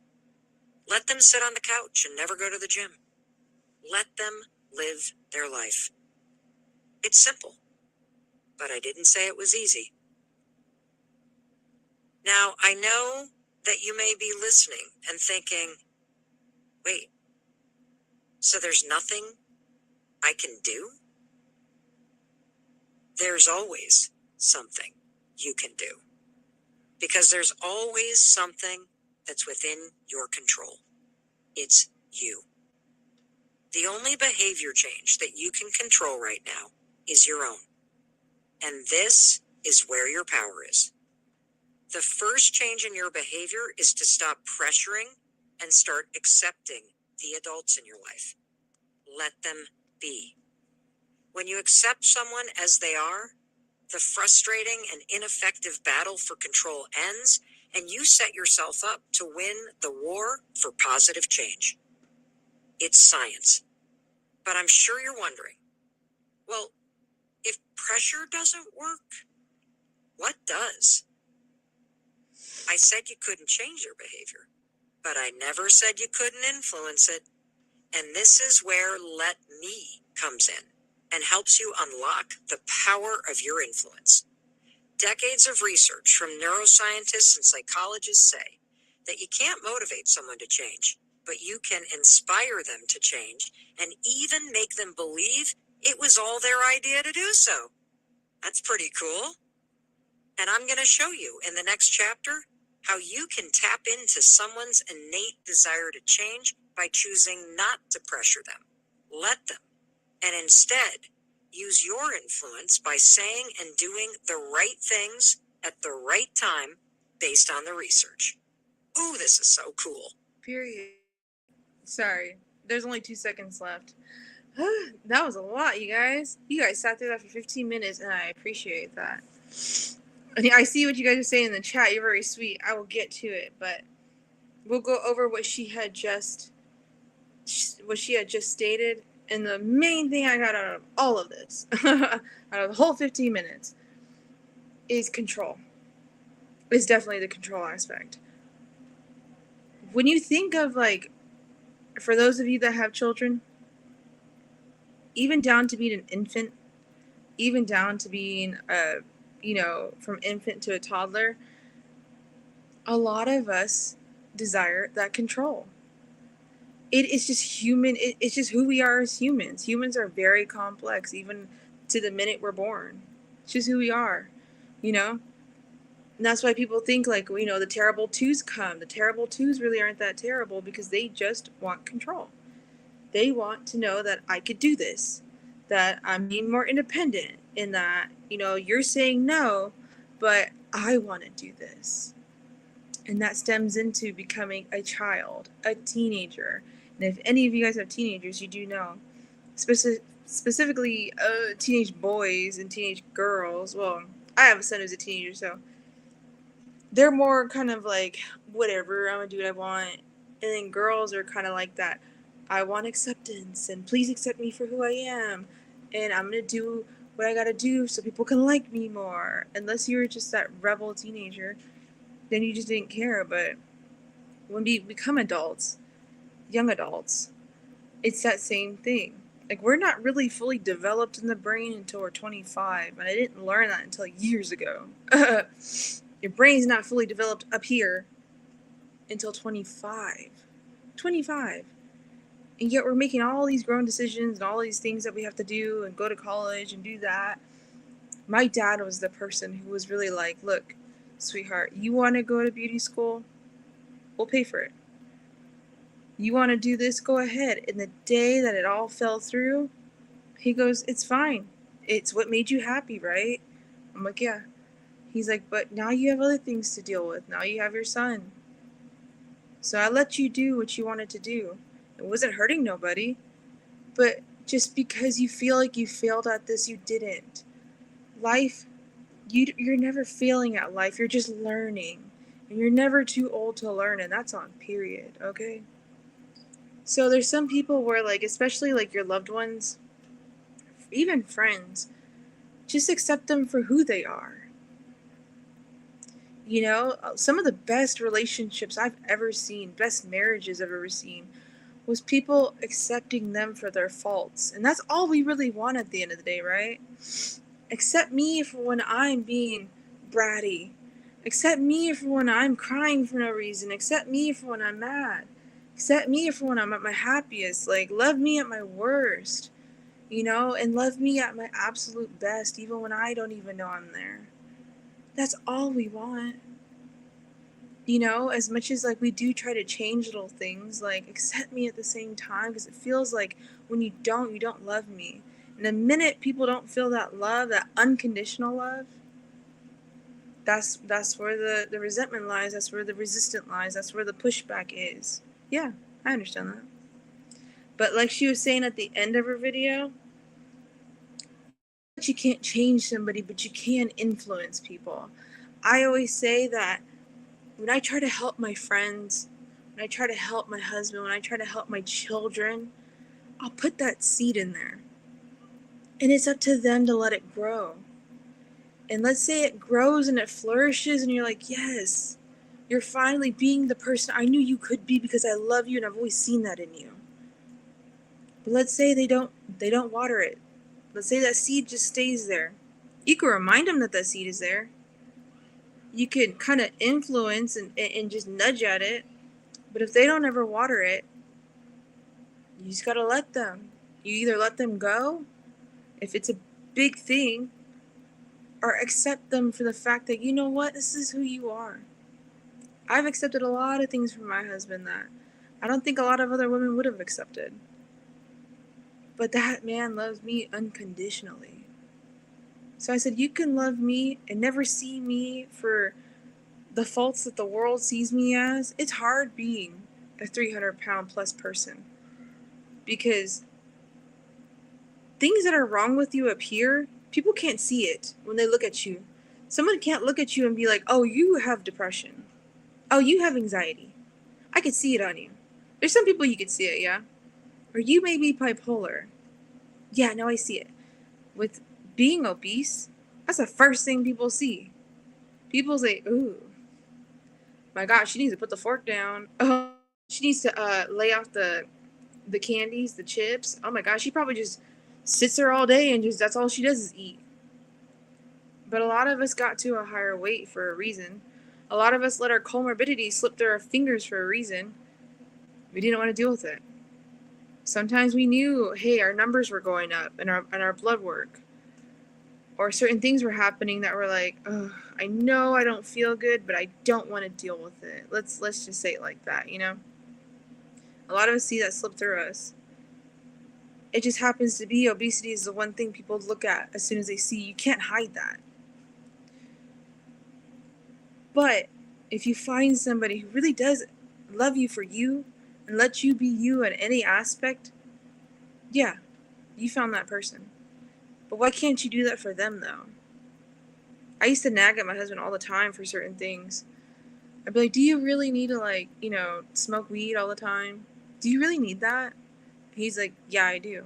Let them sit on the couch and never go to the gym. Let them live their life. It's simple, but I didn't say it was easy. Now, I know that you may be listening and thinking, wait, so there's nothing I can do? There's always something you can do, because there's always something that's within your control. It's you. The only behavior change that you can control right now is your own. And this is where your power is. The first change in your behavior is to stop pressuring and start accepting the adults in your life. Let them be. When you accept someone as they are, the frustrating and ineffective battle for control ends, and you set yourself up to win the war for positive change. It's science. But I'm sure you're wondering, well, if pressure doesn't work, what does? I said you couldn't change your behavior, but I never said you couldn't influence it. And this is where Let Me comes in and helps you unlock the power of your influence. Decades of research from neuroscientists and psychologists say that you can't motivate someone to change, but you can inspire them to change and even make them believe it was all their idea to do so. That's pretty cool. And I'm going to show you in the next chapter how you can tap into someone's innate desire to change by choosing not to pressure them. Let them. And instead, use your influence by saying and doing the right things at the right time based on the research. Ooh, this is so cool. Period. Sorry, there's only 2 seconds left. That was a lot, you guys. You guys sat through that for 15 minutes, and I appreciate that. I see what you guys are saying in the chat. You're very sweet. I will get to it, but we'll go over what she had just stated. And the main thing I got out of all of this, out of the whole 15 minutes, is control. It's definitely the control aspect. When you think of, like, for those of you that have children, even down to being an infant, even down to being from infant to a toddler, a lot of us desire that control. It is just human. It's just who we are as humans. Humans are very complex, even to the minute we're born. It's just who we are, And that's why people think, like, the terrible twos come. The terrible twos really aren't that terrible because they just want control. They want to know that I could do this, that I'm being more independent, and that, you're saying no, but I want to do this. And that stems into becoming a child, a teenager. And if any of you guys have teenagers, you do know, specifically teenage boys and teenage girls. Well, I have a son who's a teenager, so they're more kind of like, whatever, I'm going to do what I want. And then girls are kind of like that. I want acceptance, and please accept me for who I am. And I'm going to do what I got to do so people can like me more. Unless you were just that rebel teenager, then you just didn't care. But when we become adults, young adults, it's that same thing. Like, we're not really fully developed in the brain until we're 25. And I didn't learn that until years ago. Your brain's not fully developed up here until 25. 25. And yet we're making all these grown decisions and all these things that we have to do and go to college and do that. My dad was the person who was really like, look, sweetheart, you want to go to beauty school? We'll pay for it. You want to do this? Go ahead. And the day that it all fell through, he goes, it's fine. It's what made you happy, right? I'm like, yeah. He's like, but now you have other things to deal with. Now you have your son. So I let you do what you wanted to do. It wasn't hurting nobody. But just because you feel like you failed at this, you didn't. Life, you're never failing at life. You're just learning. And you're never too old to learn. And that's on period, okay? So there's some people where, like, especially like your loved ones, even friends, just accept them for who they are. Some of the best relationships I've ever seen, best marriages I've ever seen, was people accepting them for their faults. And that's all we really want at the end of the day, right? Accept me for when I'm being bratty. Accept me for when I'm crying for no reason. Accept me for when I'm mad. Accept me for when I'm at my happiest. Like, love me at my worst, and love me at my absolute best, even when I don't even know I'm there. That's all we want. As much as, like, we do try to change little things, like, accept me at the same time, because it feels like when you don't love me. And the minute people don't feel that love, that unconditional love, that's where the resentment lies. That's where the resistance lies. That's where the pushback is. Yeah, I understand that. But like she was saying at the end of her video, you can't change somebody, but you can influence people. I always say that when I try to help my friends, when I try to help my husband, when I try to help my children, I'll put that seed in there. And it's up to them to let it grow. And let's say it grows and it flourishes and you're like, yes, you're finally being the person I knew you could be because I love you and I've always seen that in you. But let's say they don't water it. Let's say that seed just stays there. You can remind them that that seed is there. You can kind of influence and just nudge at it. But if they don't ever water it, you just got to let them. You either let them go, if it's a big thing, or accept them for the fact that, you know what, this is who you are. I've accepted a lot of things from my husband that I don't think a lot of other women would have accepted. But that man loves me unconditionally. So I said, you can love me and never see me for the faults that the world sees me as. It's hard being a 300-pound plus person, because things that are wrong with you up here, people can't see it when they look at you. Someone can't look at you and be like, oh, you have depression. Oh, you have anxiety. I could see it on you. There's some people you could see it, yeah? Or you may be bipolar. Yeah, no, I see it. With being obese, that's the first thing people see. People say, ooh, my gosh, she needs to put the fork down. Oh, she needs to lay off the candies, the chips. Oh my gosh, she probably just sits there all day and just that's all she does is eat. But a lot of us got to a higher weight for a reason. A lot of us let our comorbidity slip through our fingers for a reason. We didn't want to deal with it. Sometimes we knew, hey, our numbers were going up in our blood work. Or certain things were happening that were like, oh, I know I don't feel good, but I don't want to deal with it. Let's just say it like that, you know? A lot of us see that slip through us. It just happens to be obesity is the one thing people look at as soon as they see. You can't hide that. But if you find somebody who really does love you for you and let you be you in any aspect, yeah, you found that person. But why can't you do that for them, though? I used to nag at my husband all the time for certain things. I'd be like, do you really need to, like, you know, smoke weed all the time? Do you really need that? He's like, yeah, I do.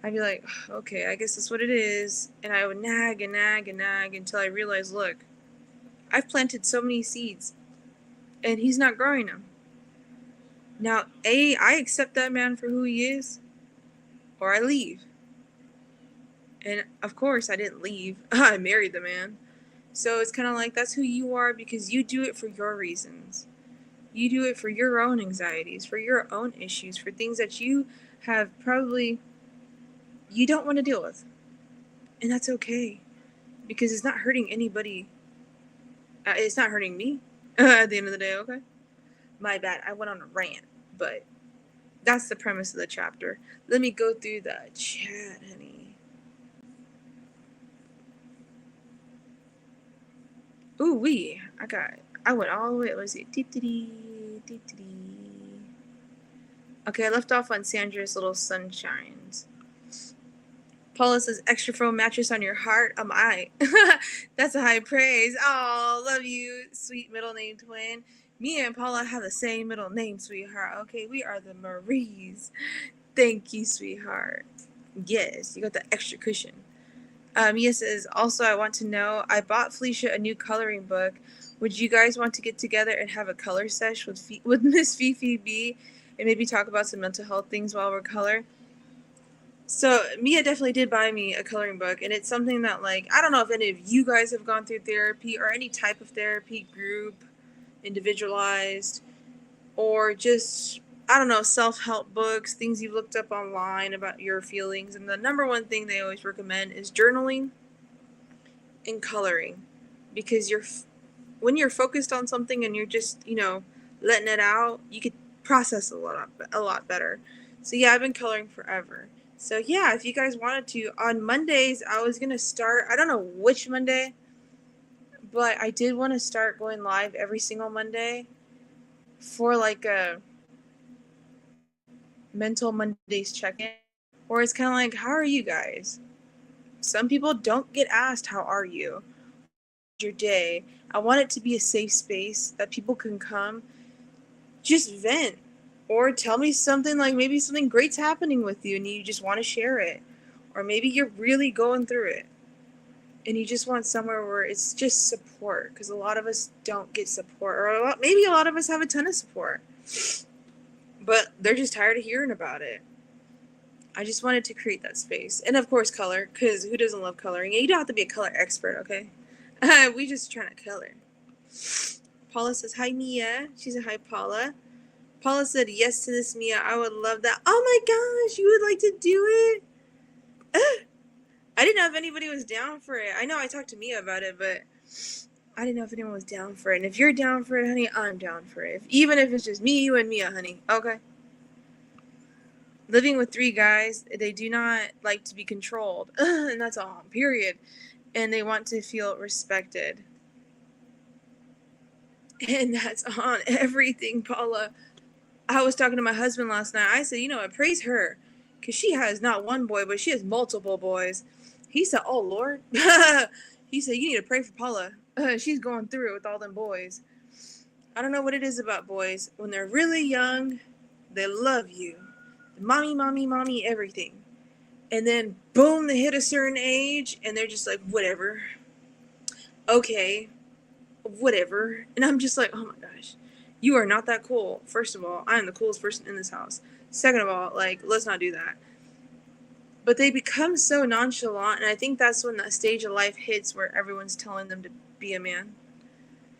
I'd be like, okay, I guess that's what it is. And I would nag and nag and nag until I realized, look, I've planted so many seeds and he's not growing them. Now, I accept that man for who he is, or I leave. And of course, I didn't leave. I married the man. So it's kind of like that's who you are because you do it for your reasons. You do it for your own anxieties, for your own issues, for things that you have probably you don't want to deal with. And that's okay because it's not hurting anybody. It's not hurting me at the end of the day, okay? My bad. I went on a rant, but that's the premise of the chapter. Let me go through the chat, honey. Ooh, I went all the way. Let's see. Okay, I left off on Sandra's little sunshines. Paula says, extra foam mattress on your heart. I. That's a high praise. Oh, love you, sweet middle name twin. Me and Paula have the same middle name, sweetheart. Okay, we are the Maries. Thank you, sweetheart. Yes, you got the extra cushion. Mia says, also, I want to know, I bought Felicia a new coloring book. Would you guys want to get together and have a color sesh with Miss Fifi B and maybe talk about some mental health things while we're color? So Mia definitely did buy me a coloring book, and it's something that, like, I don't know if any of you guys have gone through therapy or any type of therapy, group, individualized, or just, I don't know, self-help books, things you've looked up online about your feelings. And the number one thing they always recommend is journaling and coloring, because when you're focused on something and you're just, you know, letting it out, you could process a lot better. So yeah, I've been coloring forever. So yeah, if you guys wanted to, on Mondays, I was going to start, I don't know which Monday, but I did want to start going live every single Monday for like a mental Mondays check-in, or it's kind of like, how are you guys? Some people don't get asked, how are you? Your day. I want it to be a safe space that people can come, just vent, or tell me something, like maybe something great's happening with you and you just want to share it, or maybe you're really going through it and you just want somewhere where it's just support, because a lot of us don't get support, or maybe a lot of us have a ton of support, but they're just tired of hearing about it. I just wanted to create that space. And of course color, because who doesn't love coloring? And you don't have to be a color expert, okay? We just trying to color. Paula says, hi, Mia. She said, hi, Paula. Paula said, yes to this, Mia. I would love that. Oh my gosh, you would like to do it? I didn't know if anybody was down for it. I know I talked to Mia about it, but I didn't know if anyone was down for it. And if you're down for it, honey, I'm down for it. Even if it's just me, you, and Mia, honey. Okay? Living with 3 guys, they do not like to be controlled. And that's all, period. And they want to feel respected. And that's on everything, Paula. I was talking to my husband last night. I said, you know what, praise her. Because she has not one boy, but she has multiple boys. He said, oh, Lord. He said, you need to pray for Paula. She's going through it with all them boys. I don't know what it is about boys. When they're really young, they love you. Mommy, mommy, mommy, everything. And then, boom, they hit a certain age, and they're just like, whatever. Okay, whatever. And I'm just like, oh my gosh. You are not that cool. First of all, I am the coolest person in this house. Second of all, like, let's not do that. But they become so nonchalant, and I think that's when that stage of life hits where everyone's telling them to be a man.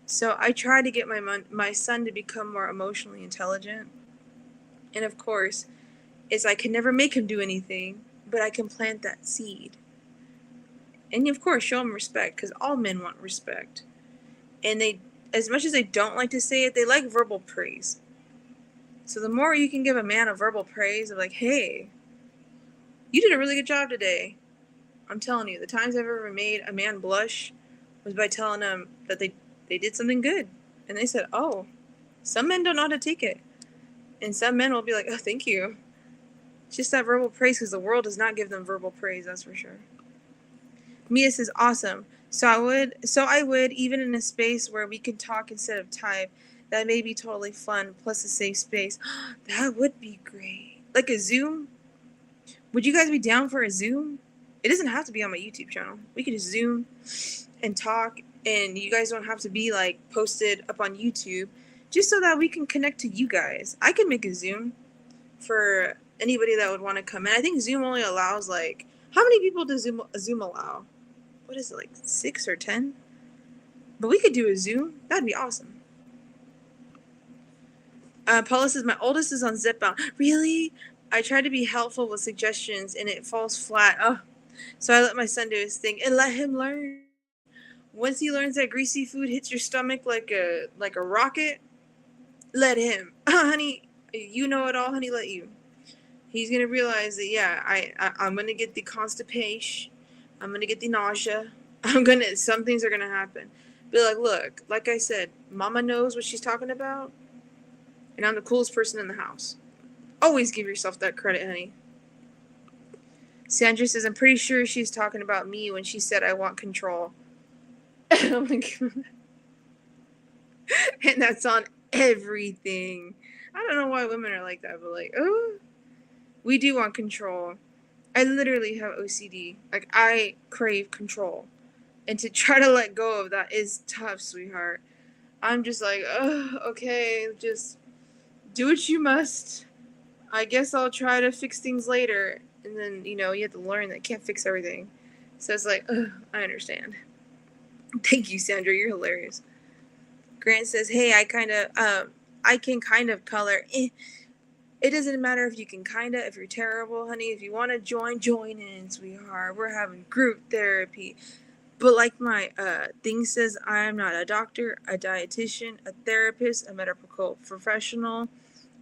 So I try to get my son to become more emotionally intelligent. And of course, I can never make him do anything, but I can plant that seed. And of course, show him respect, because all men want respect. And they, as much as they don't like to say it, they like verbal praise. So the more you can give a man a verbal praise of like, hey, you did a really good job today. I'm telling you, the times I've ever made a man blush was by telling them that they did something good. And they said, oh, some men don't know how to take it. And some men will be like, oh, thank you. It's just that verbal praise, because the world does not give them verbal praise, that's for sure. Mia says, awesome. So I would, even in a space where we could talk instead of type, that may be totally fun, plus a safe space. That would be great. Like a Zoom? Would you guys be down for a Zoom? It doesn't have to be on my YouTube channel. We could just Zoom and talk, and you guys don't have to be like posted up on YouTube, just so that we can connect to you guys. I could make a Zoom for anybody that would want to come in. I think Zoom only allows like, how many people does Zoom allow? What is it, like 6 or 10? But we could do a Zoom. That'd be awesome. Paula says, my oldest is on Zipbound. Really? I try to be helpful with suggestions and it falls flat. Oh, so I let my son do his thing and let him learn. Once he learns that greasy food hits your stomach like a rocket, let him. Honey, you know it all, honey, let you. He's going to realize that, yeah, I'm going to get the constipation. I'm going to get the nausea. Some things are going to happen. Be like, look, like I said, mama knows what she's talking about. And I'm the coolest person in the house. Always give yourself that credit, honey. Sandra says, I'm pretty sure she's talking about me when she said I want control. Oh my God. And that's on everything. I don't know why women are like that, but like, oh, we do want control. I literally have OCD. Like, I crave control. And to try to let go of that is tough, sweetheart. I'm just like, oh, okay, just do what you must. I guess I'll try to fix things later. And then, you have to learn that you can't fix everything. So it's like, I understand. Thank you, Sandra. You're hilarious. Grant says, hey, I can kind of color. It doesn't matter if you can if you're terrible, honey. If you want to join in, sweetheart. We're having group therapy. But like my thing says, I am not a doctor, a dietitian, a therapist, a medical professional,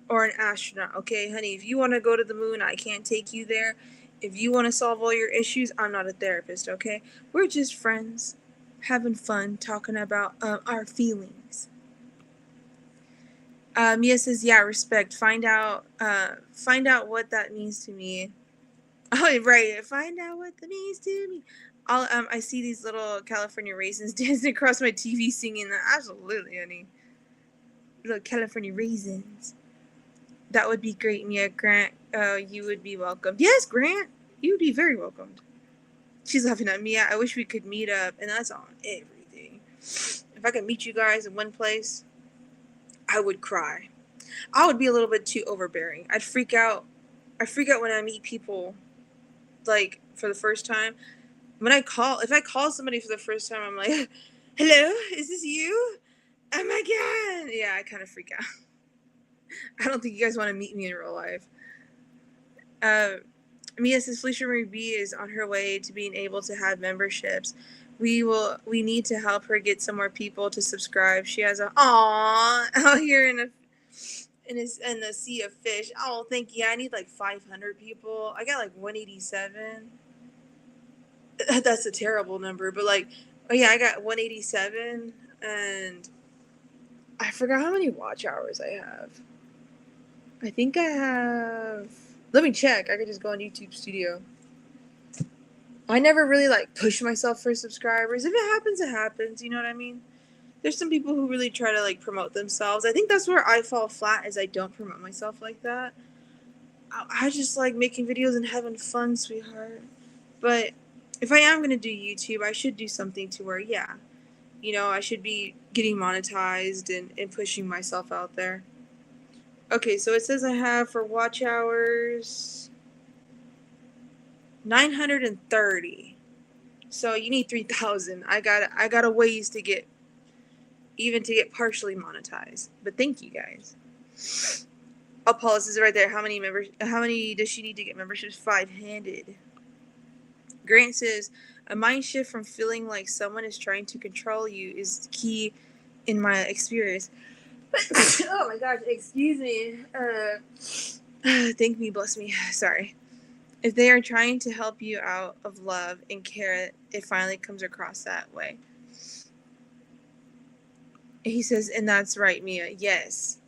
or an astronaut. Okay, honey, if you want to go to the moon, I can't take you there. If you want to solve all your issues, I'm not a therapist, okay? We're just friends, having fun, talking about our feelings. Mia says, yeah, respect. Find out what that means to me. Oh, right. Find out what that means to me. I see these little California raisins dancing across my TV singing that. Absolutely, honey. Little California raisins. That would be great, Mia. Grant, you would be welcomed. Yes, Grant, you would be very welcomed. She's laughing at Mia. I wish we could meet up, and that's on everything. If I could meet you guys in one place, I would cry. I would be a little bit too overbearing. I'd freak out. I freak out when I meet people, like, for the first time. If I call somebody for the first time, I'm like, hello, is this you? Oh my God. Yeah, I kind of freak out. I don't think you guys want to meet me in real life. Mia says Felicia Marie B is on her way to being able to have memberships. We need to help her get some more people to subscribe. She has a aw out here in the sea of fish. Oh, thank you. I need like 500 people. I got like 187. That's a terrible number, but like, oh yeah, I got 187, and I forgot how many watch hours I have. I think I have. Let me check. I could just go on YouTube Studio. I never really like push myself for subscribers. If it happens, it happens. You know what I mean? There's some people who really try to like promote themselves. I think that's where I fall flat, is I don't promote myself like that. I just like making videos and having fun, sweetheart. But if I am gonna do YouTube, I should do something to where, yeah, I should be getting monetized and pushing myself out there. Okay, so it says I have for watch hours 930. So you need 3,000. I got a ways to get partially monetized. But thank you guys. Oh, Paula says it right there. How many does she need to get memberships? 500. Grant says a mind shift from feeling like someone is trying to control you is key in my experience. Oh my gosh, excuse me. Thank me, bless me. Sorry. If they are trying to help you out of love and care, it finally comes across that way. He says, and that's right, Mia. Yes,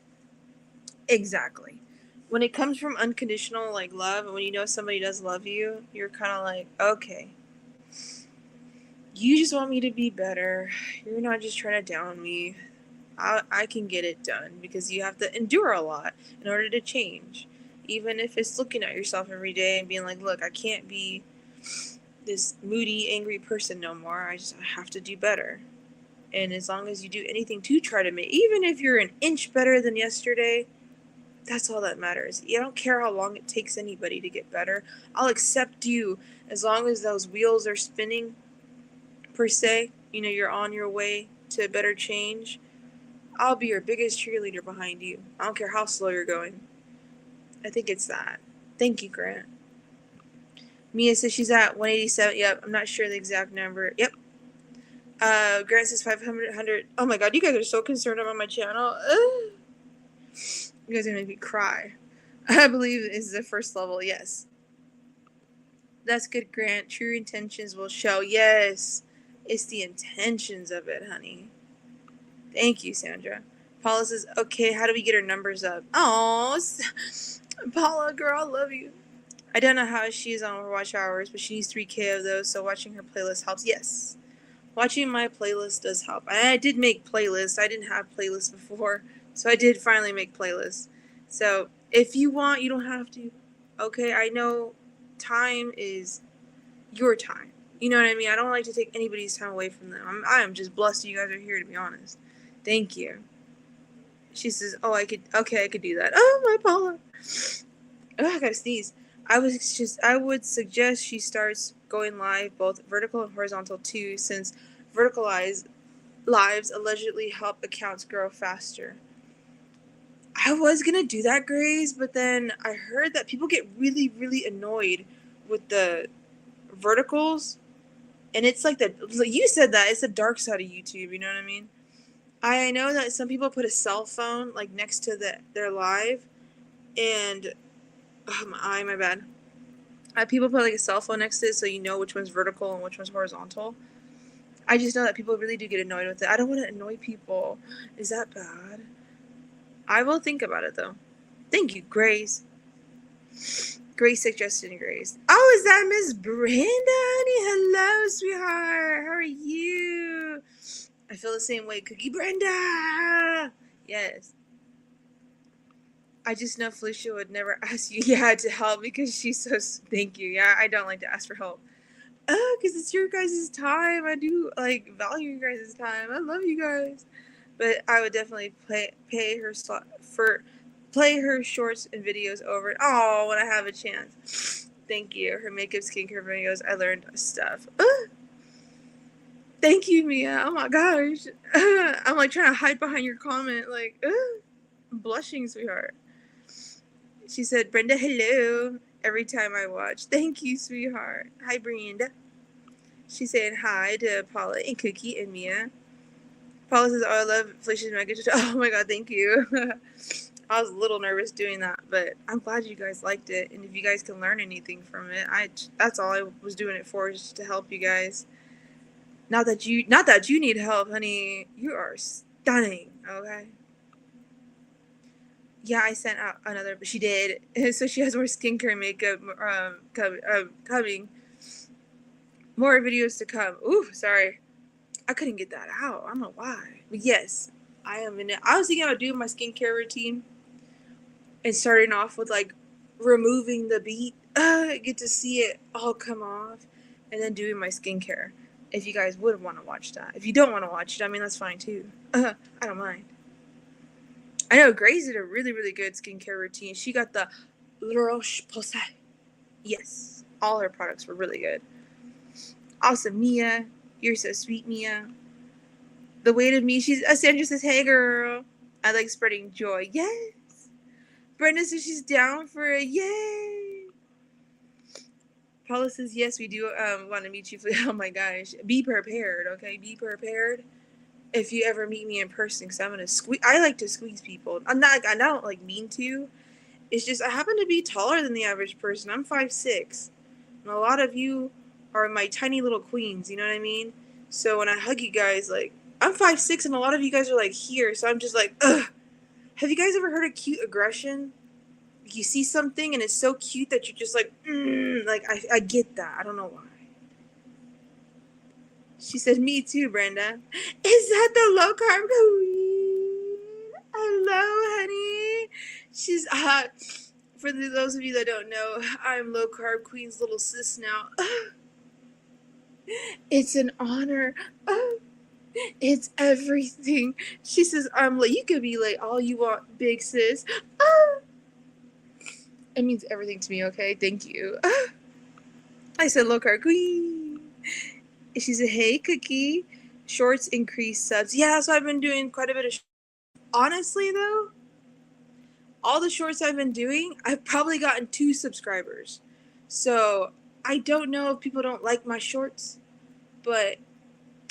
exactly. When it comes from unconditional like love, and when you know somebody does love you, you're kind of like, okay, you just want me to be better. You're not just trying to down me. I can get it done, because you have to endure a lot in order to change. Even if it's looking at yourself every day and being like, look, I can't be this moody, angry person no more. I have to do better. And as long as you do anything to try to make, even if you're an inch better than yesterday, that's all that matters. I don't care how long it takes anybody to get better. I'll accept you as long as those wheels are spinning, per se. You're on your way to a better change. I'll be your biggest cheerleader behind you. I don't care how slow you're going. I think it's that. Thank you, Grant. Mia says she's at 187. Yep, I'm not sure the exact number. Yep. Grant says 500. Oh my god, you guys are so concerned about my channel. You guys are gonna make me cry. I believe is the first level. Yes. That's good, Grant. True intentions will show. Yes. It's the intentions of it, honey. Thank you, Sandra. Paula says, okay, how do we get her numbers up? Oh, Paula, girl, I love you. I don't know how she's on her watch hours, but she needs 3K of those, so watching her playlist helps. Yes. Watching my playlist does help. I did make playlists. I didn't have playlists before, so I did finally make playlists. So if you want, you don't have to. Okay, I know time is your time. You know what I mean? I don't like to take anybody's time away from them. I am just blessed you guys are here, to be honest. Thank you. She says, oh, I could do that. Oh, my Paula. Oh, I gotta sneeze. I would suggest she starts going live, both vertical and horizontal too, since verticalized lives allegedly help accounts grow faster. I was gonna do that, Grace, but then I heard that people get really, really annoyed with the verticals, and it's like you said that it's the dark side of YouTube. You know what I mean? I know that some people put a cell phone like next to their live, and my bad. People put like a cell phone next to it so you know which one's vertical and which one's horizontal. I just know that people really do get annoyed with it. I don't want to annoy people. Is that bad? I will think about it though. Thank you, Grace. Grace suggested Grace. Oh, is that Miss Brenda? Hello, sweetheart. How are you? I feel the same way. Cookie Brenda. Yes. I just know Felicia would never ask you, to help because she's so. Thank you. Yeah, I don't like to ask for help. Because it's your guys' time. I do value you guys' time. I love you guys. But I would definitely play her shorts and videos over. Oh, when I have a chance. Thank you. Her makeup, skincare videos. I learned stuff. Thank you, Mia. Oh my gosh. I'm trying to hide behind your comment. I'm blushing, sweetheart. She said, Brenda, hello. Every time I watch. Thank you, sweetheart. Hi, Brenda. She's saying hi to Paula and Cookie and Mia. Paula says, "Oh, I love Felicia's mega." Oh my god, thank you. I was a little nervous doing that, but I'm glad you guys liked it. And if you guys can learn anything from it, that's all I was doing it for, just to help you guys. Not that you need help, honey. You are stunning. Okay. Yeah, I sent out another, but she did. So she has more skincare and makeup coming. More videos to come. Ooh, sorry. I couldn't get that out. I don't know why. But yes, I am in it. I was thinking about doing my skincare routine and starting off with like removing the beat. Get to see it all come off. And then doing my skincare. If you guys would want to watch that. If you don't want to watch it, I mean, that's fine too. I don't mind. I know Grace did a really, really good skincare routine. She got the Roche-Posay. Yes. All her products were really good. Awesome, Mia. You're so sweet, Mia. The weight of me. Sandra says, "Hey, girl. I like spreading joy." Yes. Brenda says she's down for it. Yay. Paula says, "Yes, we do want to meet you." Oh my gosh. Be prepared, okay? Be prepared if you ever meet me in person, because I'm going to squeeze. I like to squeeze people. I don't like mean to. It's just I happen to be taller than the average person. I'm 5'6". And a lot of you are my tiny little queens, you know what I mean? So when I hug you guys, like, I'm 5'6", and a lot of you guys are like here, so I'm just like, ugh. Have you guys ever heard of cute aggression? You see something and it's so cute that you're just like, like, I get that. I don't know why. She said, "Me too, Brenda." Is that the low carb queen? Hello, honey. She's hot. For those of you that don't know, I'm low carb queen's little sis now. It's an honor. It's everything. She says, "I'm like, you could be like all you want, big sis." It means everything to me, okay? Thank you. I said, "Low carb queen." She said, "Hey, Cookie. Shorts increase subs." Yeah, so I've been doing quite a bit of. Honestly, though, all the shorts I've been doing, I've probably gotten 2 subscribers. So I don't know if people don't like my shorts, but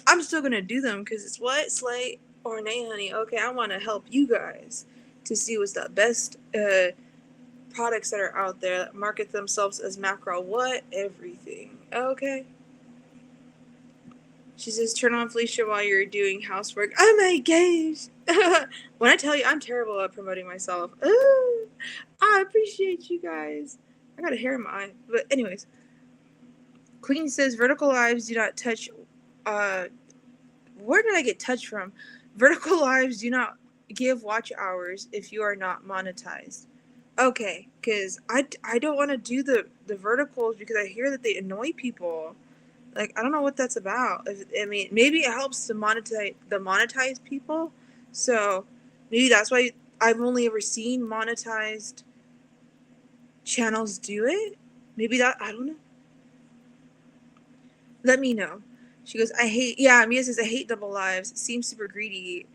I'm still gonna do them because it's what? Slay or nay, honey. Okay, I want to help you guys to see what's the best products that are out there that market themselves as macro. What? Everything. Okay. She says, "Turn on Felicia while you're doing housework." Oh my gosh. When I tell you, I'm terrible at promoting myself. Ooh, I appreciate you guys. I got a hair in my eye. But anyways, Queen says, "Vertical lives do not touch." Where did I get touched from? Vertical lives do not give watch hours if you are not monetized. Okay, because I don't want to do the verticals because I hear that they annoy people. Like, I don't know what that's about. I mean, maybe it helps to monetize people. So maybe that's why I've only ever seen monetized channels do it. Maybe that, I don't know. Let me know. She goes, Mia says, "I hate double lives. It seems super greedy."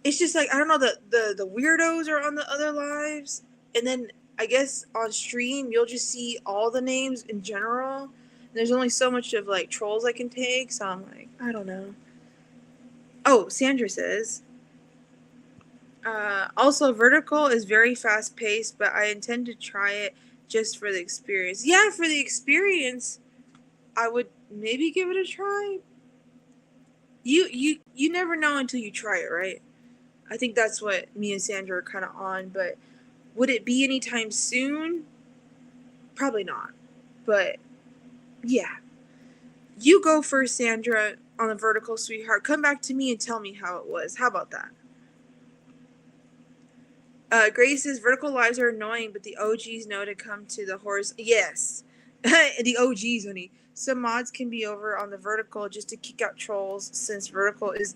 It's just like, I don't know, the weirdos are on the other lives. And then I guess on stream, you'll just see all the names in general. And there's only so much of like trolls I can take. So I'm like, I don't know. Oh, Sandra says, also, vertical is very fast paced, but I intend to try it just for the experience. Yeah, for the experience, I would maybe give it a try. You never know until you try it, right? I think that's what me and Sandra are kind of on, but would it be anytime soon? Probably not. But yeah. You go first, Sandra, on the vertical, sweetheart. Come back to me and tell me how it was. How about that? Grace says vertical lives are annoying, but the OGs know to come to the horizontal. Yes. The OGs, honey. Some mods can be over on the vertical just to kick out trolls, since vertical is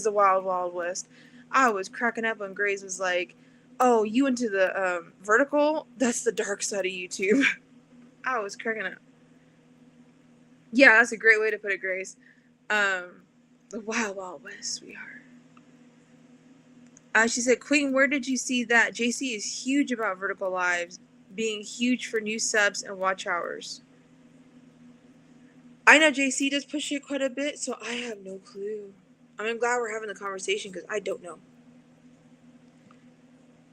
the wild, wild west. I was cracking up when Grace was like, "Oh, you into the vertical? That's the dark side of YouTube." I was cracking up. Yeah, that's a great way to put it, Grace. The wild, wild west, sweetheart. She said, "Queen, where did you see that? JC is huge about vertical lives, being huge for new subs and watch hours." I know JC does push it quite a bit, so I have no clue. I'm glad we're having the conversation because I don't know.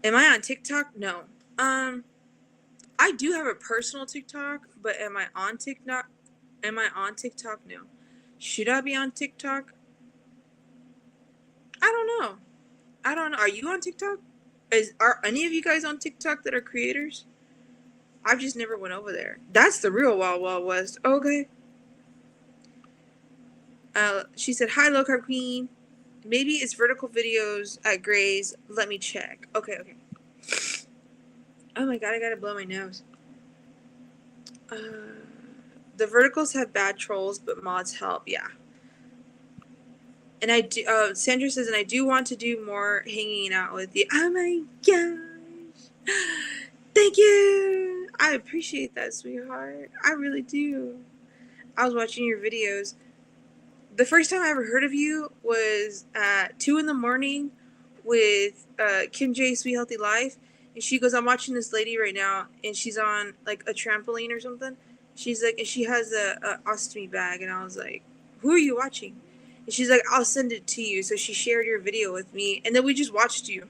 Am I on TikTok? No. I do have a personal TikTok, but am I on TikTok? Am I on TikTok? No. Should I be on TikTok? I don't know. I don't know. Are you on TikTok? Are any of you guys on TikTok that are creators? I've just never went over there. That's the real Wild Wild West. Okay. She said, "Hi, low carb queen. Maybe it's vertical videos at Gray's. Let me check." Okay. Oh my god, I gotta blow my nose. The verticals have bad trolls, but mods help. Yeah. And I do. Sandra says, and I do want to do more hanging out with you. Oh my gosh! Thank you. I appreciate that, sweetheart. I really do. I was watching your videos. The first time I ever heard of you was at 2 in the morning with Kim J Sweet Healthy Life, and she goes, "I'm watching this lady right now, and she's on like a trampoline or something." She's like, and she has a ostomy bag, and I was like, "Who are you watching?" And she's like, "I'll send it to you." So she shared your video with me, and then we just watched you.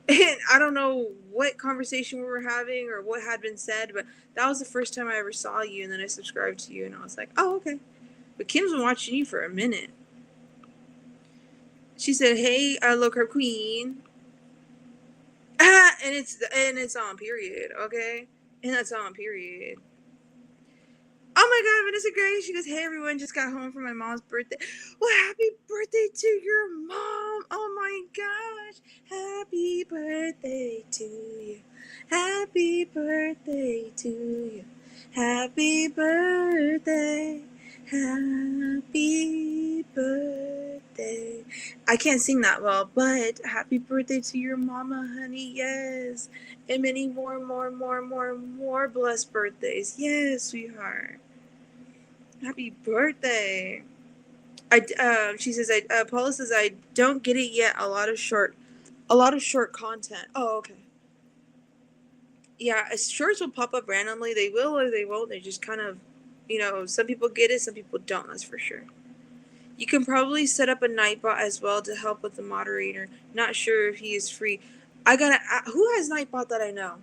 And I don't know what conversation we were having or what had been said, but that was the first time I ever saw you, and then I subscribed to you, and I was like, "Oh, okay." But Kim's been watching you for a minute. She said, "Hey, low carb queen," and it's on period, okay, and that's on period. Oh my god, Vanessa Gray. She goes, "Hey everyone, just got home from my mom's birthday." Well, happy birthday to your mom. Oh my gosh. Happy birthday to you. Happy birthday to you. Happy birthday. Happy birthday. I can't sing that well, but happy birthday to your mama, honey. Yes. And many more blessed birthdays. Yes, sweetheart. Happy birthday. She says, Paula says, "I don't get it yet. A lot of short content." Oh, okay. Yeah, shorts will pop up randomly. They will or they won't. They just kind of, some people get it, some people don't. That's for sure. You can probably set up a Nightbot as well to help with the moderator. Not sure if he is free. Who has Nightbot that I know?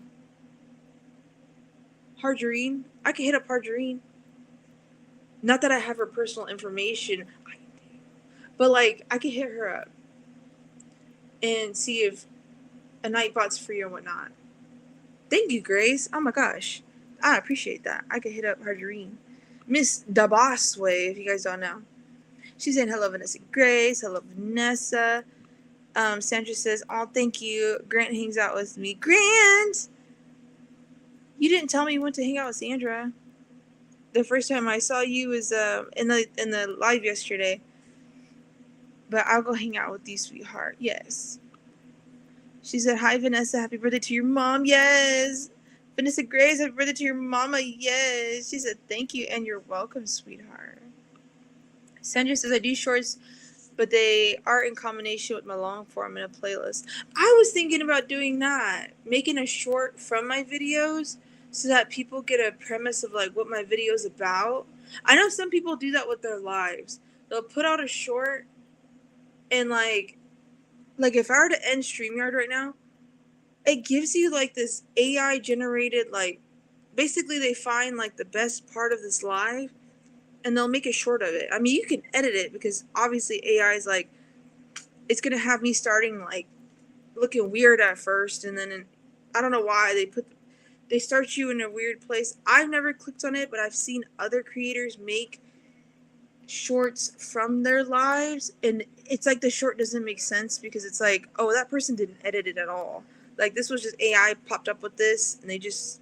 Harjarine? I can hit up Harjarine. Not that I have her personal information, but like I could hit her up and see if a Nightbot's free or whatnot. Thank you, Grace. Oh my gosh. I appreciate that. I could hit up Harjarine. Miss Dabasway, if you guys don't know. She's saying, "Hello, Vanessa Grace. Hello, Vanessa." Sandra says, "Oh, thank you. Grant hangs out with me." Grant! You didn't tell me you went to hang out with Sandra. The first time I saw you was in the live yesterday. But I'll go hang out with you, sweetheart. Yes. She said, "Hi, Vanessa. Happy birthday to your mom." Yes. Vanessa Grace, happy birthday to your mama. Yes. She said, "Thank you and you're welcome, sweetheart." Sandra says, "I do shorts, but they are in combination with my long form in a playlist." I was thinking about doing that. Making a short from my videos so that people get a premise of like what my video is about. I know some people do that with their lives. They'll put out a short and like if I were to end StreamYard right now, it gives you like this AI generated like basically they find like the best part of this live and they'll make a short of it. I mean, you can edit it because obviously AI is like it's gonna have me starting like looking weird at first, and then I don't know why they start you in a weird place. I've never clicked on it, but I've seen other creators make shorts from their lives, and it's like the short doesn't make sense because it's like, oh, that person didn't edit it at all. Like this was just AI popped up with this, and they just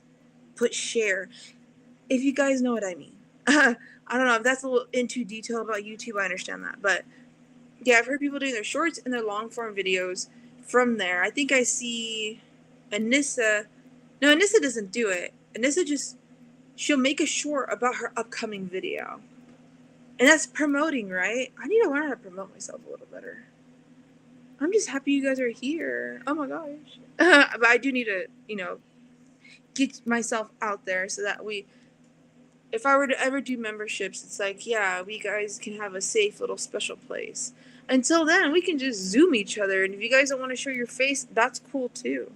put share. If you guys know what I mean. I don't know if that's a little into detail about YouTube. I understand that, but yeah, I've heard people doing their shorts and their long form videos from there. I think I see Anissa. No, Anissa doesn't do it. Anissa she'll make a short about her upcoming video. And that's promoting, right? I need to learn how to promote myself a little better. I'm just happy you guys are here. Oh my gosh. But I do need to, get myself out there so that if I were to ever do memberships, it's like, yeah, we guys can have a safe little special place. Until then, we can just Zoom each other. And if you guys don't want to show your face, that's cool too.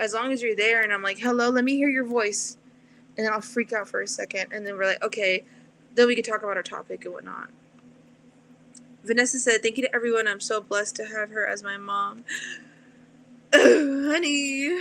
As long as you're there and I'm like, hello, let me hear your voice. And then I'll freak out for a second. And then we're like, okay, then we can talk about our topic and whatnot. Vanessa said, thank you to everyone. I'm so blessed to have her as my mom. Honey,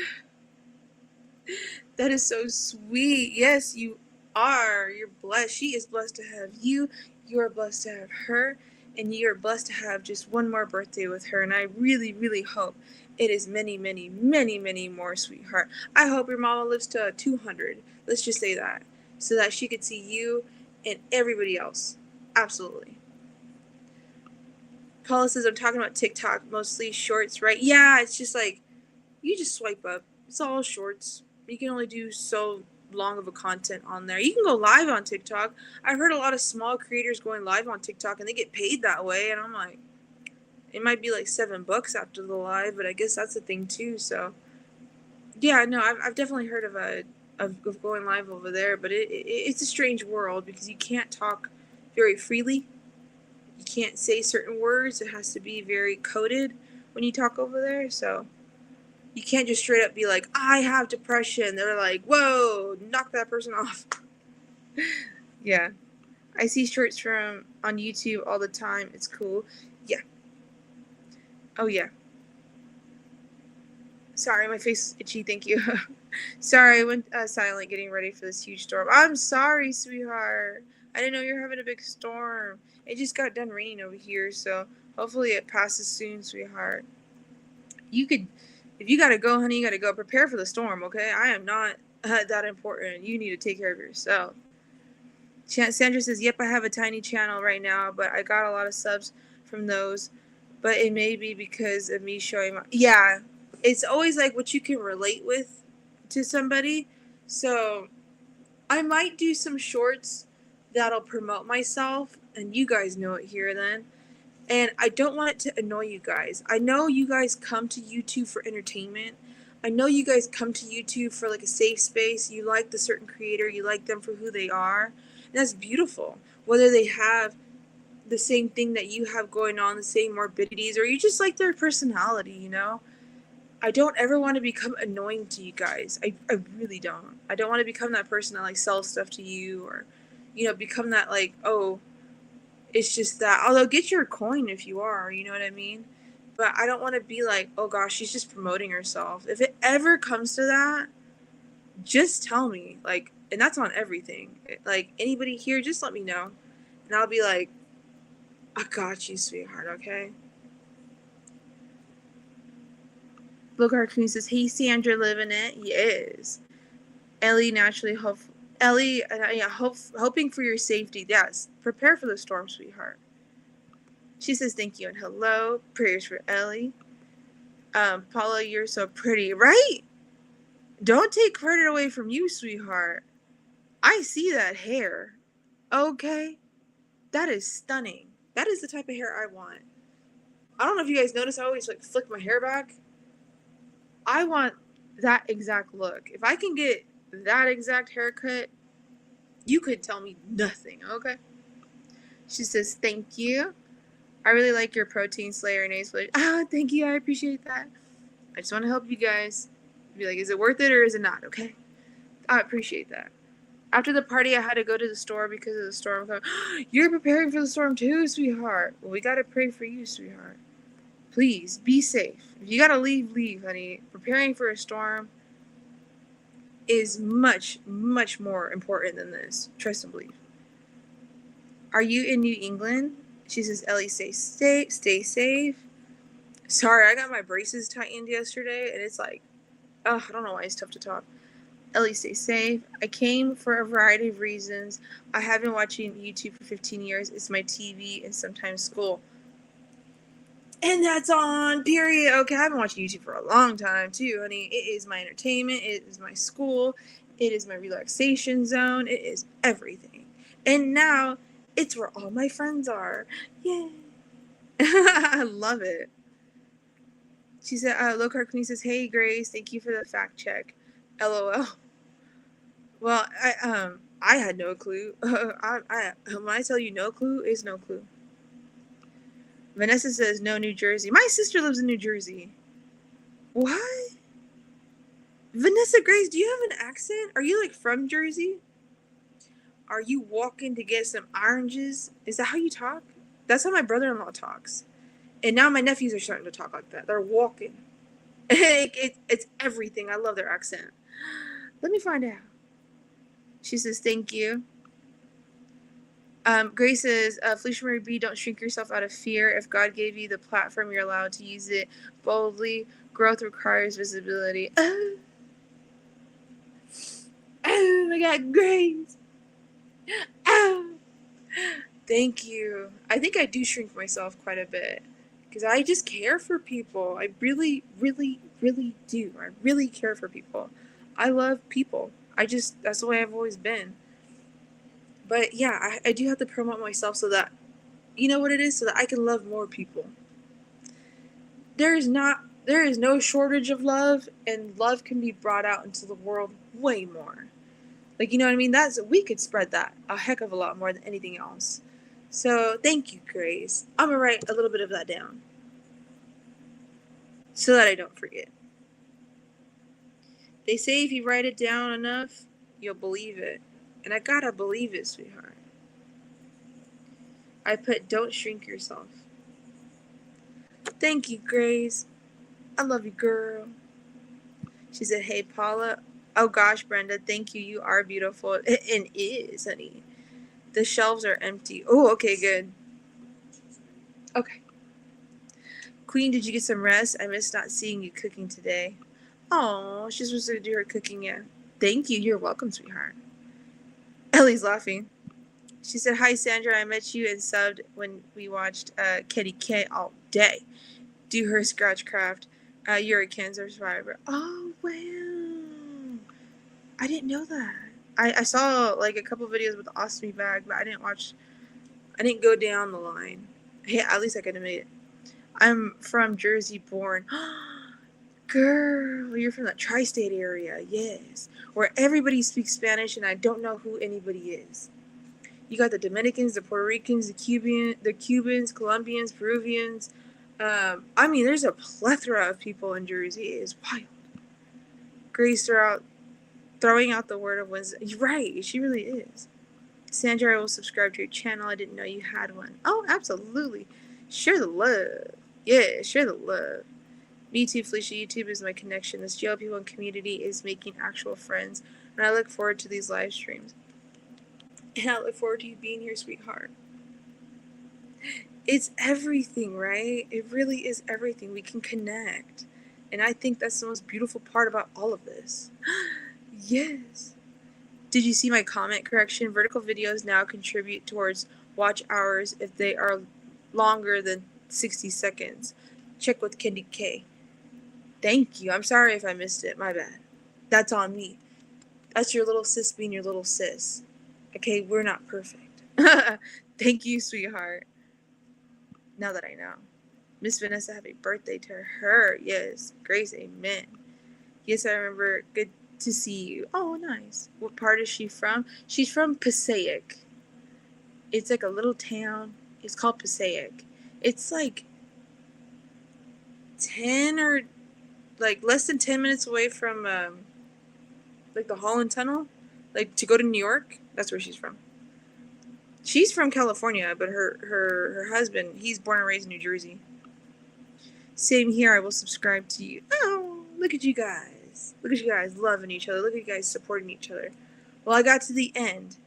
that is so sweet. Yes, you are. You're blessed. She is blessed to have you. You are blessed to have her. And you are blessed to have just one more birthday with her. And I really, really hope it is many, many, many, many more, sweetheart. I hope your mama lives to 200. Let's just say that. So that she could see you and everybody else. Absolutely. Paula says, I'm talking about TikTok, mostly shorts, right? Yeah, it's just like, you just swipe up. It's all shorts. You can only do so long of a content on there. You can go live on TikTok. I've heard a lot of small creators going live on TikTok and they get paid that way. And I'm like, it might be like $7 after the live, but I guess that's a thing too. So yeah, no, I've definitely heard of going live over there, but it's a strange world because you can't talk very freely. You can't say certain words. It has to be very coded when you talk over there. So you can't just straight up be like, I have depression. They're like, whoa, knock that person off. Yeah. I see shorts from on YouTube all the time. It's cool. Yeah. Oh, yeah. Sorry, my face is itchy. Thank you. Sorry, I went silent getting ready for this huge storm. I'm sorry, sweetheart. I didn't know you were having a big storm. It just got done raining over here, so hopefully it passes soon, sweetheart. You could, if you gotta go, honey, you gotta go. Prepare for the storm, okay? I am not that important. You need to take care of yourself. Sandra says, yep, I have a tiny channel right now, but I got a lot of subs from those. But it may be because of me showing my... Yeah, it's always like what you can relate with to somebody. So I might do some shorts that'll promote myself, and you guys know it here then. And I don't want it to annoy you guys. I know you guys come to YouTube for entertainment. I know you guys come to YouTube for like a safe space. You like the certain creator, you like them for who they are. And that's beautiful. Whether they have the same thing that you have going on, the same morbidities, or you just like their personality, you know? I don't ever want to become annoying to you guys. I really don't. I don't want to become that person that like sells stuff to you or, become that like, oh, it's just that. Although get your coin if you are, you know what I mean? But I don't want to be like, oh gosh, she's just promoting herself. If it ever comes to that, just tell me. Like, and that's on everything. Like, anybody here, just let me know. And I'll be like, I got you, sweetheart, okay? Look, Cartoon says, hey, Sandra, living it? Yes. Ellie naturally hoping for your safety. Yes. Prepare for the storm, sweetheart. She says, thank you and hello. Prayers for Ellie. Paula, you're so pretty, right? Don't take credit away from you, sweetheart. I see that hair. Okay? That is stunning. That is the type of hair I want. I don't know if you guys notice, I always like flick my hair back. I want that exact look. If I can get that exact haircut, you could tell me nothing, okay? She says, thank you. I really like your protein slayer nails. Thank you. I appreciate that. I just want to help you guys. Be like, is it worth it or is it not? Okay. I appreciate that. After the party, I had to go to the store because of the storm. You're preparing for the storm too, sweetheart. Well, we got to pray for you, sweetheart. Please, be safe. If you got to leave, leave, honey. Preparing for a storm is much, much more important than this. Trust and believe. Are you in New England? She says, Ellie, stay safe. Sorry, I got my braces tightened yesterday, and it's like, I don't know why it's tough to talk. Ellie, stay safe. I came for a variety of reasons. I have been watching YouTube for 15 years. It's my TV and sometimes school. And that's on, period. Okay, I've been watching YouTube for a long time, too, honey. It is my entertainment. It is my school. It is my relaxation zone. It is everything. And now, it's where all my friends are. Yay. I love it. She said, Lokar Queen says, hey, Grace, thank you for the fact check. LOL. Well, I had no clue. When I tell you no clue, is no clue. Vanessa says no, New Jersey. My sister lives in New Jersey. What? Vanessa Grace, do you have an accent? Are you like from Jersey? Are you walking to get some oranges? Is that how you talk? That's how my brother-in-law talks. And now my nephews are starting to talk like that. They're walking. It's everything. I love their accent. Let me find out. She says, thank you. Grace says, Felicia Marie B, don't shrink yourself out of fear. If God gave you the platform, you're allowed to use it boldly. Growth requires visibility. Oh my God, Grace. Oh. Thank you. I think I do shrink myself quite a bit because I just care for people. I really, really, really do. I really care for people. I love people. That's the way I've always been. But yeah, I do have to promote myself so that, you know what it is? So that I can love more people. There is no shortage of love, and love can be brought out into the world way more. Like, you know what I mean? We could spread that a heck of a lot more than anything else. So thank you, Grace. I'm gonna write a little bit of that down so that I don't forget. They say if you write it down enough, you'll believe it. And I gotta believe it, sweetheart. I put don't shrink yourself. Thank you, Grace. I love you, girl. She said, hey, Paula. Oh gosh, Brenda, thank you. You are beautiful. And is, honey. The shelves are empty. Oh, okay, good. Okay. Queen, did you get some rest? I missed not seeing you cooking today. Oh, she's supposed to do her cooking, yeah. Thank you. You're welcome, sweetheart. Ellie's laughing. She said, hi, Sandra. I met you and subbed when we watched Kitty K all day do her scratch craft. You're a cancer survivor. Oh, wow. I didn't know that. I saw like a couple videos with the ostomy bag, but I didn't go down the line. Hey, at least I can admit it. I'm from Jersey born. Girl, you're from the tri-state area, yes. Where everybody speaks Spanish and I don't know who anybody is. You got the Dominicans, the Puerto Ricans, the Cubans, Colombians, Peruvians. I mean, there's a plethora of people in Jersey. It is wild. Grace throwing out the word of wisdom. You're right, she really is. Sandra, I will subscribe to your channel. I didn't know you had one. Oh, absolutely. Share the love. Yeah, share the love. Me too, Felicia. YouTube is my connection. This GLP-1 community is making actual friends, and I look forward to these live streams. And I look forward to you being here, sweetheart. It's everything, right? It really is everything. We can connect. And I think that's the most beautiful part about all of this. Yes. Did you see my comment correction? Vertical videos now contribute towards watch hours if they are longer than 60 seconds. Check with Candy K. Thank you. I'm sorry if I missed it. My bad. That's on me. That's your little sis being your little sis. Okay, we're not perfect. Thank you, sweetheart. Now that I know. Miss Vanessa, happy birthday to her. Yes. Grace, amen. Yes, I remember. Good to see you. Oh, nice. What part is she from? She's from Passaic. It's like a little town. It's called Passaic. It's like 10 or like less than 10 minutes away from like the Holland Tunnel. Like to go to New York. That's where she's from. She's from California, but her husband, he's born and raised in New Jersey. Same here. I will subscribe to you. Oh, look at you guys. Look at you guys loving each other. Look at you guys supporting each other. Well, I got to the end,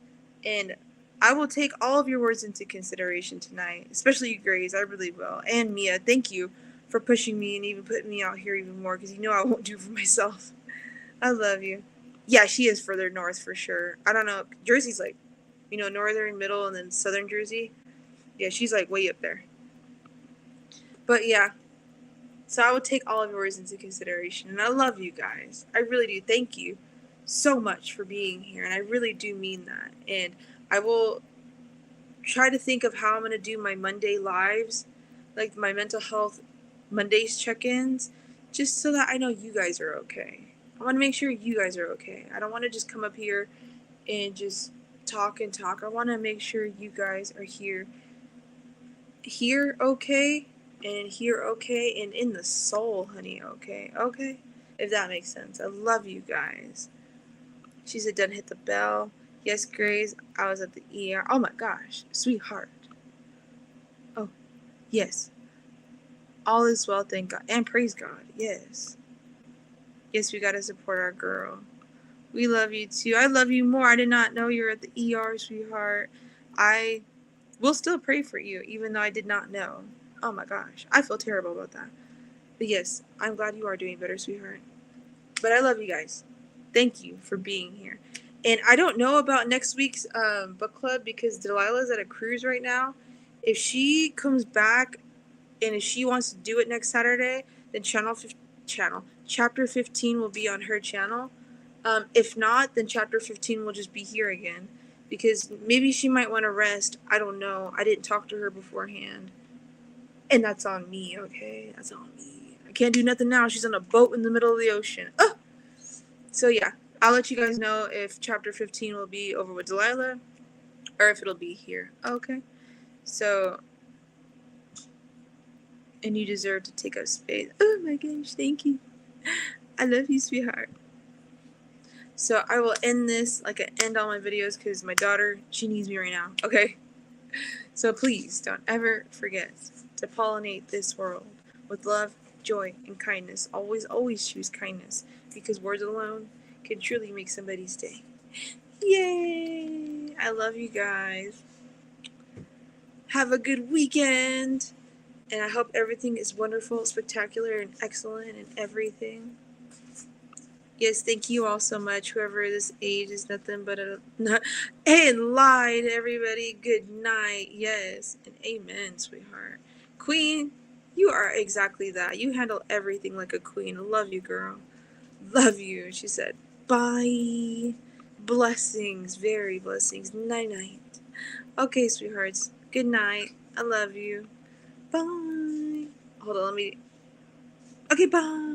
and I will take all of your words into consideration tonight, especially you, Grace. I really will. And Mia, thank you for pushing me and even putting me out here even more, because you know I won't do for myself. I love you. Yeah, she is further north for sure. I don't know. Jersey's like, you know, northern, middle, and then southern Jersey. Yeah, she's like way up there. But yeah, so I would take all of yours into consideration. And I love you guys. I really do. Thank you so much for being here. And I really do mean that. And I will try to think of how I'm going to do my Monday lives, like my mental health Mondays check-ins, just so that I know you guys are okay. I want to make sure you guys are okay. I don't want to just come up here and just talk and talk. I want to make sure you guys are here okay, and here okay, and in the soul, honey, okay, if that makes sense. I love you guys. She said, "Done hit the bell." Yes, Grace, I was at the ER. Oh my gosh, sweetheart. Oh, yes, all is well, thank God, and praise God. Yes, yes, we gotta support our girl. We love you too. I love you more. I did not know you were at the ER, sweetheart. I will still pray for you, even though I did not know. Oh my gosh, I feel terrible about that. But yes, I'm glad you are doing better, sweetheart. But I love you guys. Thank you for being here. And I don't know about next week's book club because Delilah's at a cruise right now. If she comes back and if she wants to do it next Saturday, then chapter 15 will be on her channel. If not, then chapter 15 will just be here again. Because maybe she might want to rest. I don't know. I didn't talk to her beforehand. And that's on me, okay? That's on me. I can't do nothing now. She's on a boat in the middle of the ocean. Oh! So yeah, I'll let you guys know if chapter 15 will be over with Delilah or if it'll be here. Okay? So, and you deserve to take up space. Oh my gosh, thank you. I love you, sweetheart. So I will end this like I end all my videos because my daughter, she needs me right now. Okay? So please don't ever forget to pollinate this world with love, joy, and kindness. Always, always choose kindness because words alone can truly make somebody's day. Yay! I love you guys. Have a good weekend. And I hope everything is wonderful, spectacular, and excellent and everything. Yes, thank you all so much. Whoever this age is nothing but a and lied, everybody. Good night. Yes. And amen, sweetheart. Queen, you are exactly that. You handle everything like a queen. Love you, girl. Love you. She said, bye. Blessings. Very blessings. Night night. Okay, sweethearts. Good night. I love you. Bye. Hold on, let me. Okay, bye.